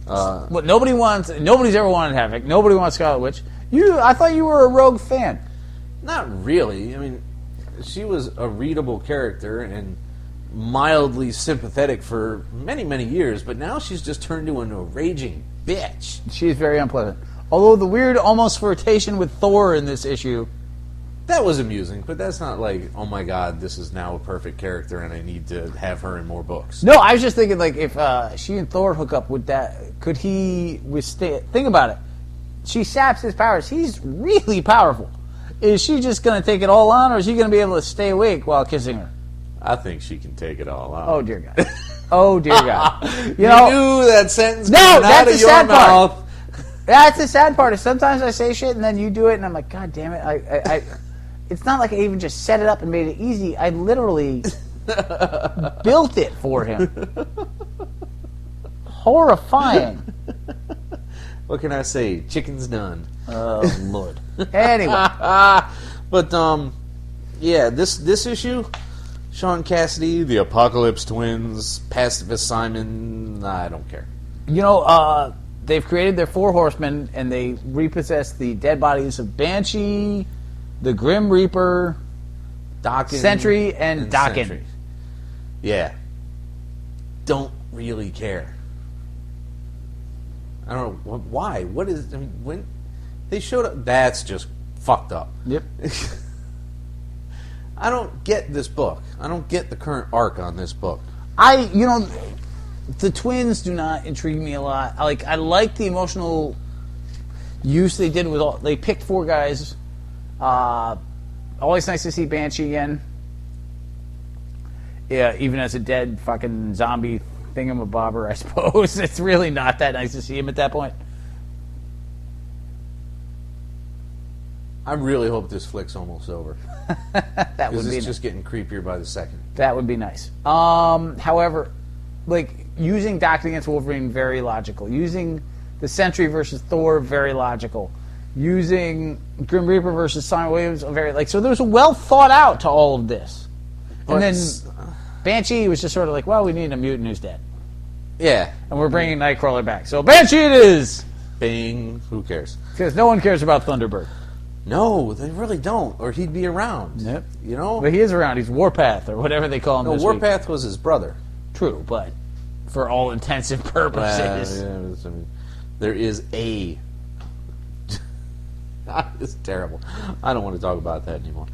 What nobody wants. Nobody's ever wanted Havoc. Nobody wants Scarlet Witch. I thought you were a Rogue fan. Not really. I mean, she was a readable character and mildly sympathetic for many, many years, but now she's just turned into a raging bitch. She is very unpleasant. Although the weird almost flirtation with Thor in this issue. That was amusing, but that's not like, oh my god, this is now a perfect character and I need to have her in more books. No, I was just thinking, like, if she and Thor hook up, could he withstand? Think about it. She saps his powers. He's really powerful. Is she just going to take it all on, or is he going to be able to stay awake while kissing her? I think she can take it all out. Oh, dear God. Oh, dear God. You knew that sentence No, coming that's out the of your sad part. mouth. That's the sad part. Is sometimes I say shit, and then you do it, and I'm like, God damn it. I it's not like I even just set it up and made it easy. I literally built it for him. Horrifying. What can I say? Chicken's done. Oh, Lord. Anyway. But yeah, this issue, Sean Cassidy, the Apocalypse Twins, Pacifist Simon, I don't care. You know, they've created their 4 horsemen, and they repossess the dead bodies of Banshee, the Grim Reaper, Dakin, Sentry and Dakin. Sentry. Yeah. Don't really care. I don't know why. What is? I mean, when they showed up, that's just fucked up. Yep. I don't get this book. I don't get the current arc on this book. The twins do not intrigue me a lot. I like the emotional use they did with all. They picked 4 guys. Always nice to see Banshee again. Yeah, even as a dead fucking zombie thingamabobber, I suppose. It's really not that nice to see him at that point. I really hope this flick's almost over. That would be it's just getting creepier by the second. That would be nice. However, using Doctor against Wolverine, very logical. Using the Sentry versus Thor, very logical. Using Grim Reaper versus Simon Williams, very so there's a well thought out to all of this. And then Banshee was just sort of well, we need a mutant who's dead. Yeah. And we're bringing Nightcrawler back. So Banshee it is! Bing. Who cares? Because no one cares about Thunderbird. No, they really don't, or he'd be around. Yep. You know? But he is around. He's Warpath, or whatever they call him this week. Warpath was his brother. True, but for all intensive purposes. I mean, there is a... It's terrible. I don't want to talk about that anymore.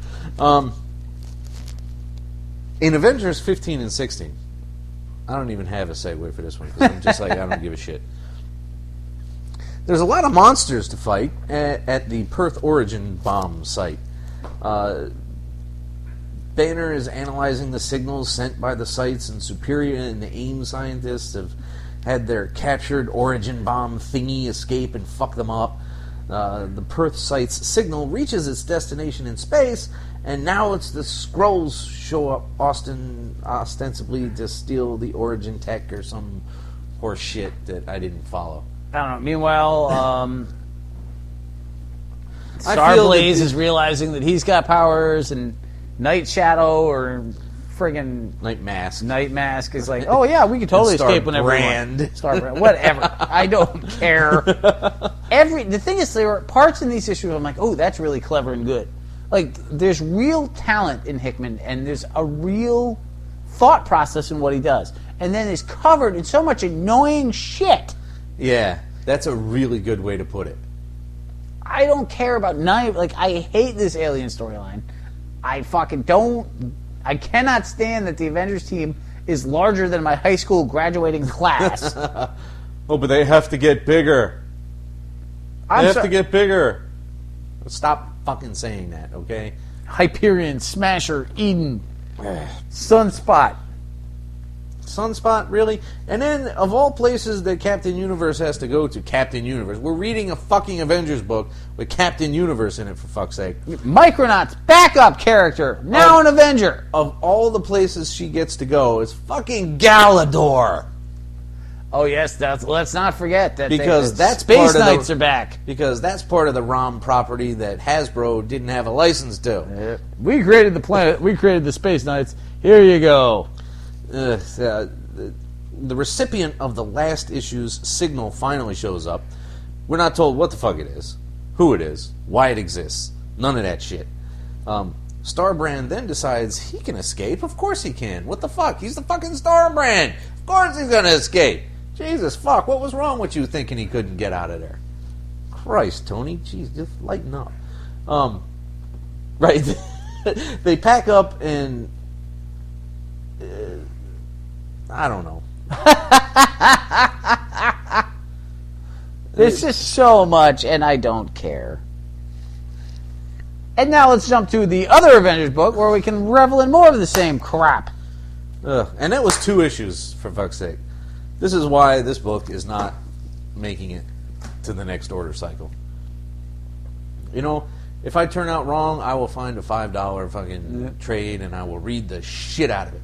In Avengers 15 and 16, I don't even have a segue for this one, because I'm just I don't give a shit. There's a lot of monsters to fight at the Perth Origin bomb site. Banner is analyzing the signals sent by the sites, and Superior and the AIM scientists have had their captured Origin bomb thingy escape and fuck them up. The Perth site's signal reaches its destination in space, and now it's the Skrulls show up ostensibly to steal the Origin tech or some horse shit that I didn't follow. I don't know. Meanwhile, Starblaze is realizing that he's got powers, and Night Shadow or friggin' Night Mask is oh yeah, we could totally escape whenever we want. Starbrand, whatever. I don't care. The thing is, there are parts in these issues I'm oh, that's really clever and good. There's real talent in Hickman, and there's a real thought process in what he does, and then it's covered in so much annoying shit. Yeah, that's a really good way to put it. I don't care about I hate this alien storyline. I fucking don't. I cannot stand that the Avengers team is larger than my high school graduating class. Oh, but they have to get bigger. They have to get bigger. Stop fucking saying that, okay? Hyperion, Smasher, Eden, Sunspot. Sunspot, really? And then, of all places that Captain Universe has to go to, Captain Universe. We're reading a fucking Avengers book with Captain Universe in it, for fuck's sake. Micronauts, backup character, now an Avenger. Of all the places she gets to go, it's fucking Galador. Oh yes, let's not forget that because that's Space Knights are back. Because that's part of the ROM property that Hasbro didn't have a license to. Yep. We created the planet. We created the Space Knights. Here you go. The recipient of the last issue's signal finally shows up. We're not told what the fuck it is, who it is, why it exists. None of that shit. Starbrand then decides he can escape. Of course he can. What the fuck? He's the fucking Starbrand. Of course he's gonna escape. Jesus fuck, what was wrong with you thinking he couldn't get out of there? Christ, Tony. Jeez, just lighten up. Right. They pack up and... I don't know. There's just so much, and I don't care. And now let's jump to the other Avengers book, where we can revel in more of the same crap. And that was 2 issues, for fuck's sake. This is why this book is not making it to the next order cycle. You know, if I turn out wrong, I will find a $5 fucking trade, and I will read the shit out of it.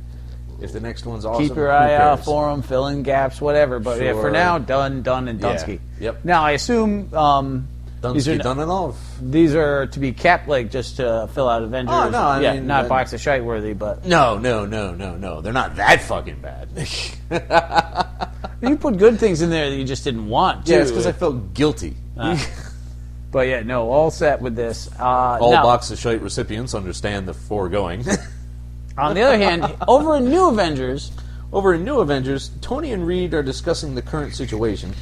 If the next one's awesome, keep your eye out for them, fill in gaps, whatever. But yeah, for now, done, and Dunsky. Yeah. Yep. Now I assume Dunsky done and all. These are to be kept, just to fill out Avengers. Oh no, I mean, not box of shite worthy, but no. They're not that fucking bad. You put good things in there that you just didn't want. Yeah, it's because I felt guilty. But yeah, no, all set with this. All now, Box of Shite recipients understand the foregoing. on the other hand, over in New Avengers, Tony and Reed are discussing the current situation.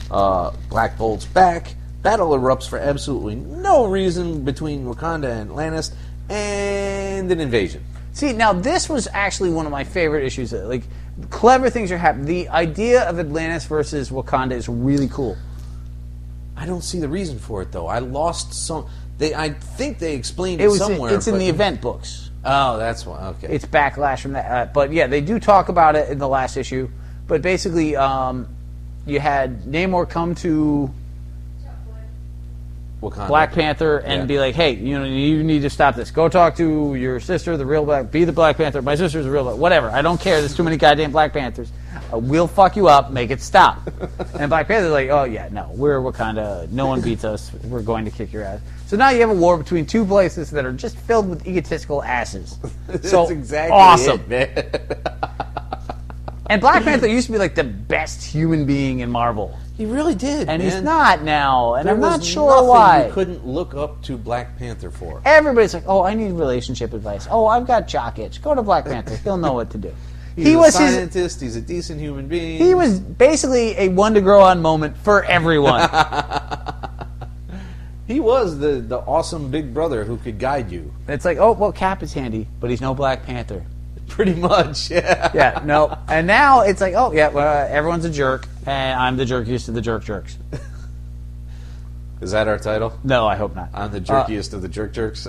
Black Bolt's back. Battle erupts for absolutely no reason between Wakanda and Atlantis, and an invasion. see, now this was actually one of my favorite issues. Like, clever things are happening. The idea of Atlantis versus Wakanda is really cool. I don't see the reason for it though. I lost some. I think they explained it somewhere. It's in but- the event books. Oh, that's why. Okay. It's backlash from that. But yeah, they do talk about it in the last issue. But basically, you had Namor come to Wakanda. Black Panther and be like, "Hey, you need to stop this. Go talk to your sister, the real Black. Be the Black Panther. My sister's the real Black. Whatever. I don't care. There's too many goddamn Black Panthers. We'll fuck you up. Make it stop." And Black Panther's like, "Oh yeah, no, we're Wakanda. No one beats us. We're going to kick your ass." So now you have a war between two places that are just filled with egotistical asses. So That's exactly awesome, it, man. And Black Panther used to be like the best human being in Marvel, He really did, and man. he's not now. And There I'm not was sure nothing why. You couldn't look up to Black Panther for. Everybody's like, "Oh, I need relationship advice. Oh, I've got jock itch. Go to Black Panther. He'll know what to do." He's a scientist. He's a decent human being. He was basically a one to grow on moment for everyone. He was the awesome big brother who could guide you. It's like, oh, well, Cap is handy, but he's no Black Panther. Pretty much, yeah. Yeah, no. And now it's like, oh, yeah, well, everyone's a jerk, and I'm the jerkiest of the jerks. Is that our title? No, I hope not. I'm the jerkiest of the jerks.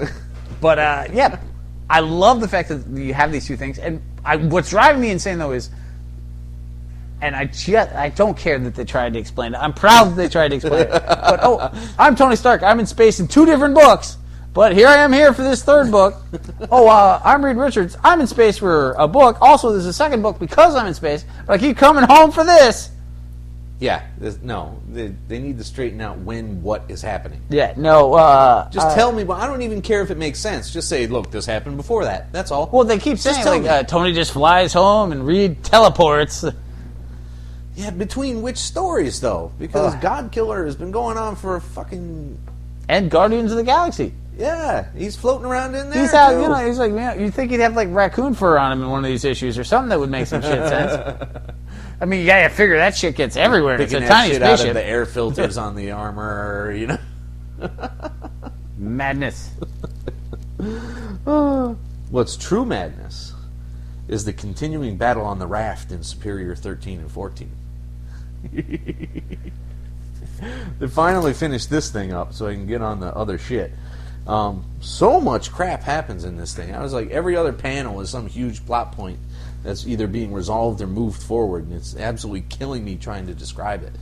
But, yeah, I love the fact that you have these two things. And what's driving me insane, though, is, and I don't care that they tried to explain it. I'm proud that they tried to explain it. But, oh, I'm Tony Stark. I'm in space in 2 different books. But here I am here for this 3rd book. Oh, I'm Reed Richards. I'm in space for a book. Also, there's a 2nd book because I'm in space. But I keep coming home for this. Yeah, they need to straighten out what is happening. Yeah, no. Just tell me. Well, I don't even care if it makes sense. Just say, look, this happened before that. That's all. Well, they keep Just saying, tell like, me. Tony just flies home and Reed teleports. Yeah, between which stories, though? Because God Killer has been going on for a fucking... And Guardians of the Galaxy. Yeah, he's floating around in there, He's out, too. he's like, man, you'd think he'd have, like, raccoon fur on him in one of these issues or something that would make some shit sense. I mean, you gotta figure that shit gets everywhere. It's a Picking that tiny shit out of spaceship. the air filters on the armor, Madness. What's true madness is the continuing battle on the raft in Superior 13 and 14. They finally finished this thing up so I can get on the other shit. So much crap happens in this thing. I was like, every other panel is some huge plot point that's either being resolved or moved forward, and it's absolutely killing me trying to describe it.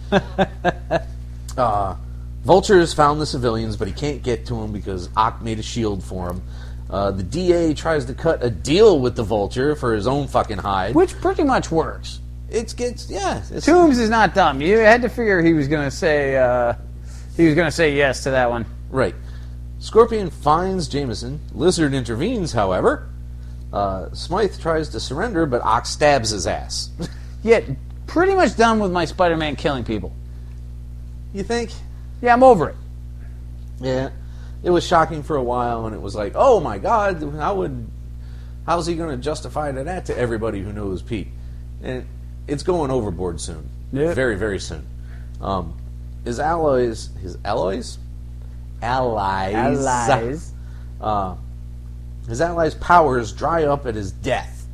Vulture has found the civilians, but he can't get to them because Ock made a shield for him. The DA tries to cut a deal with the Vulture for his own fucking hide. Which pretty much works. It's Toombs is not dumb. You had to figure he was gonna say yes to that one. right. Scorpion finds Jameson. Lizard intervenes, however. Smythe tries to surrender, but Ock stabs his ass. Yet, pretty much done with my Spider-Man killing people. You think? Yeah, I'm over it. Yeah. It was shocking for a while, and it was like, oh my God, how's he going to justify that to everybody who knows Pete? And it's going overboard soon. Yep. Very, very soon. His allies. His allies' powers dry up at his death.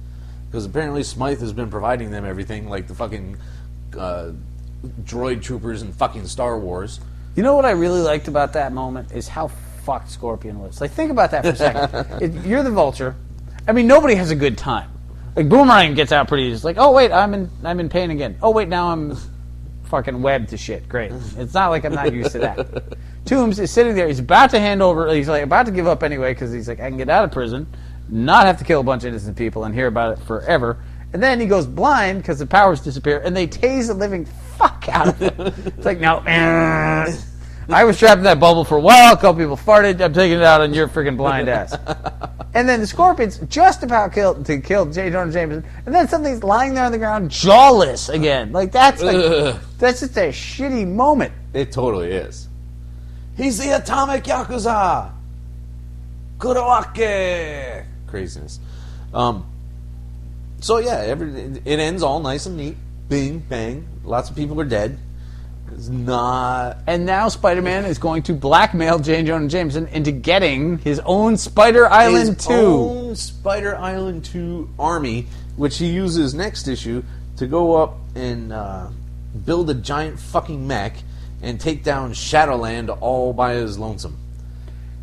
Because apparently Smythe has been providing them everything, like the fucking droid troopers in fucking Star Wars. You know what I really liked about that moment is how fucked Scorpion was. Like, think about that for a second. You're the Vulture. I mean, nobody has a good time. Like, Boomerang gets out pretty easy. It's like, oh wait, I'm in pain again. Oh wait, now I'm fucking webbed to shit. Great. It's not like I'm not used to that. Toombs is sitting there. He's about to hand over. He's like about to give up anyway because he's like, I can get out of prison, not have to kill a bunch of innocent people and hear about it forever. And then he goes blind because the powers disappear, and they tase the living fuck out of him. It's like, no, I was trapped in that bubble for a while. A couple people farted. I'm taking it out on your freaking blind ass. And then the Scorpion's just about kill J. Jonah Jameson, and then something's lying there on the ground, jawless again. Like that's just a shitty moment. It totally is. He's the atomic Yakuza! Kuroake! Craziness. So yeah, it ends all nice and neat. Bing, bang. Lots of people are dead. It's not... And now Spider-Man is going to blackmail J. Jonah Jameson into getting his own Spider Island 2. His own Spider Island 2 army, which he uses next issue to go up and build a giant fucking mech and take down Shadowland all by his lonesome.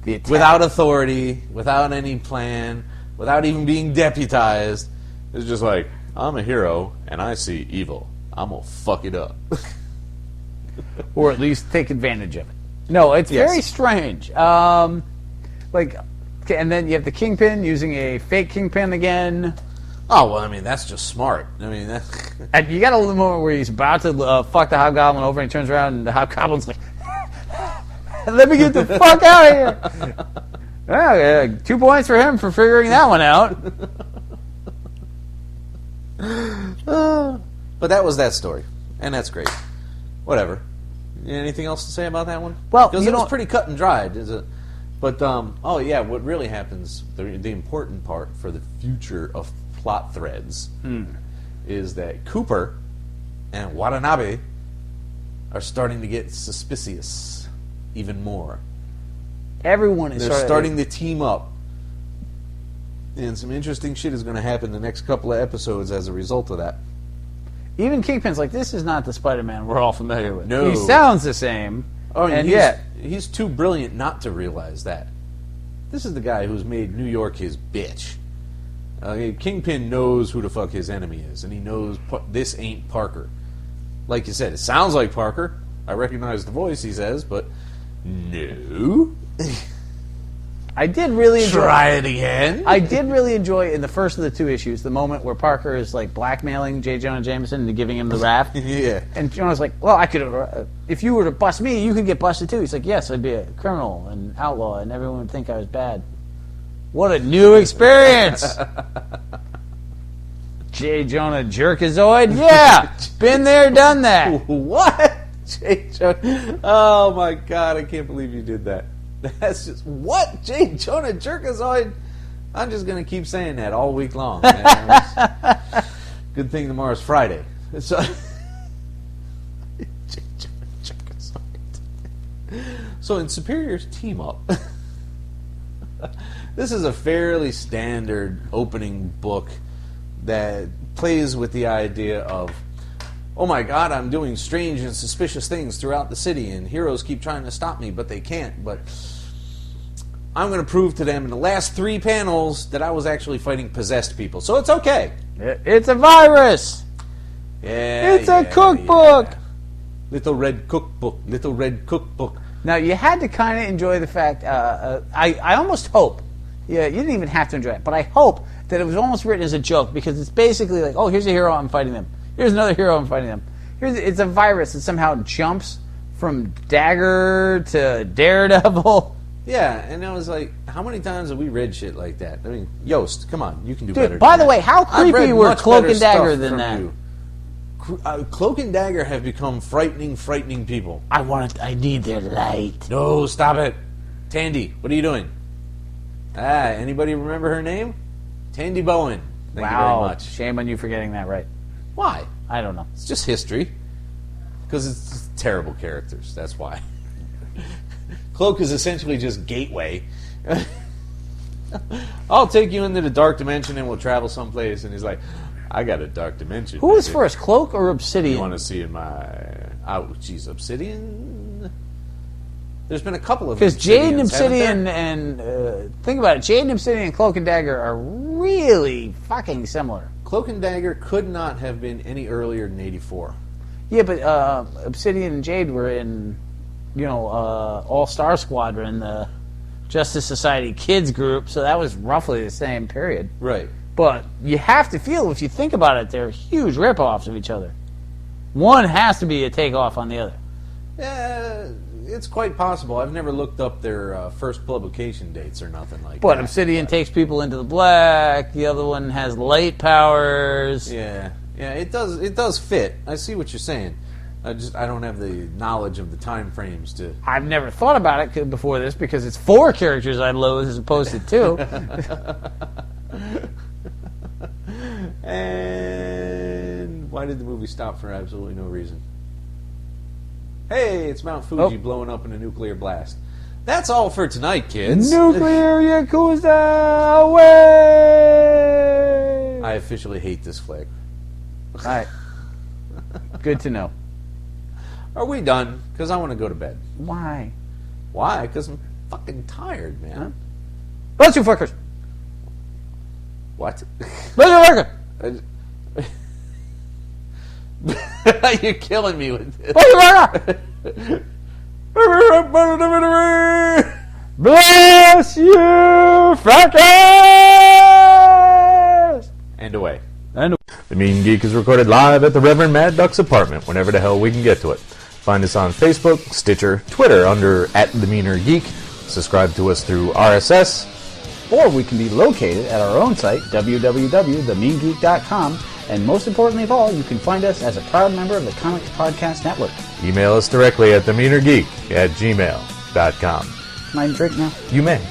Without authority, without any plan, without even being deputized. It's just like, I'm a hero and I see evil. I'm gonna fuck it up. Or at least take advantage of it. No, it's very strange. And then you have the Kingpin using a fake Kingpin again. Oh, well, I mean, that's just smart. I mean, that's... And you got a little moment where he's about to fuck the Hobgoblin over and he turns around and the Hobgoblin's like, let me get the fuck out of here. Well, yeah, 2 points for him for figuring that one out. But that was that story. And that's great. Whatever. Anything else to say about that one? Well, because it was pretty cut and dried. But, oh yeah, what really happens, the important part for the future of plot threads is that Cooper and Watanabe are starting to get suspicious even more. Everyone is They're starting to team up. And some interesting shit is going to happen the next couple of episodes as a result of that. Even Kingpin's like, this is not the Spider-Man we're all familiar with. No. He sounds the same. Oh, and yet yet... he's too brilliant not to realize that. This is the guy who's made New York his bitch. Kingpin knows who the fuck his enemy is, and he knows this ain't Parker. Like you said, it sounds like Parker. I recognize the voice, he says, but no. I did really enjoy... Try it again. I did really enjoy, in the first of the 2 issues, the moment where Parker is like blackmailing J. Jonah Jameson into giving him the raft. Yeah. And Jonah's like, well, I could... if you were to bust me, you could get busted too. He's like, yes, I'd be a criminal and outlaw, and everyone would think I was bad. What a new experience! J. Jonah Jerkazoid? Yeah! Been there, done that. What? J. Jonah... Oh my god, I can't believe you did that. That's just... What? J. Jonah Jerkazoid? I'm just going to keep saying that all week long. Good thing tomorrow's Friday. So... J. Jonah Jerkazoid. So in Superior's Team Up... This is a fairly standard opening book that plays with the idea of, oh my god, I'm doing strange and suspicious things throughout the city, and heroes keep trying to stop me, but they can't. But I'm going to prove to them in the last 3 panels that I was actually fighting possessed people. So it's okay. It's a virus. Yeah, It's a cookbook. Yeah. Little red cookbook. Little red cookbook. Now, you had to kind of enjoy the fact, I almost hope, yeah, you didn't even have to enjoy it, but I hope that it was almost written as a joke, because it's basically like, oh, here's a hero, I'm fighting them. Here's another hero, I'm fighting them. It's a virus that somehow jumps from Dagger to Daredevil. Yeah, and I was like, how many times have we read shit like that? I mean, Yost, come on, you can do better. Dude, by than the that. way, how I've read creepy were much Cloak better and Dagger stuff than from that? you. Cloak and Dagger have become frightening people. I need their light. No, stop it. Tandy, what are you doing? Anybody remember her name? Tandy Bowen. Thank you very much. Shame on you for getting that right. Why? I don't know. It's just history. Because it's terrible characters, that's why. Cloak is essentially just Gateway. I'll take you into the dark dimension and we'll travel someplace. And he's like, I got a dark dimension. Who was baby. first, Cloak or Obsidian? You want to see in my... Oh, geez, Obsidian? There's been a couple of Because Jade and Obsidians, Obsidian and... think about it. Jade and Obsidian and Cloak and Dagger are really fucking similar. Cloak and Dagger could not have been any earlier than 84. Yeah, but Obsidian and Jade were in, All-Star Squadron, the Justice Society Kids group, so that was roughly the same period. Right. But you have to feel, if you think about it, they're huge rip-offs of each other. One has to be a takeoff on the other. Yeah, it's quite possible. I've never looked up their first publication dates or nothing like But that. Obsidian takes people into the black. The other one has light powers. Yeah, it does fit. I see what you're saying. I don't have the knowledge of the time frames to. I've never thought about it before this because it's 4 characters I loathe as opposed to 2. And why did the movie stop for absolutely no reason? Hey, it's Mount Fuji blowing up in a nuclear blast. That's all for tonight, kids. Nuclear Yakuza away! I officially hate this flick. All right. Good to know. Are we done? Because I want to go to bed. Why? Why? Because I'm fucking tired, man. Let's you fuckers. What? Let's you fuckers. You're killing me with this. Let's you fuckers. Bless you, fuckers. And away. And The Mean Geek is recorded live at the Reverend Mad Duck's apartment whenever the hell we can get to it. Find us on Facebook, Stitcher, Twitter under @TheMeanerGeek. Subscribe to us through RSS. or we can be located at our own site, www.themeangeek.com. And most importantly of all, you can find us as a proud member of the Comics Podcast Network. Email us directly at themeanergeek@gmail.com. Can I drink now? You may.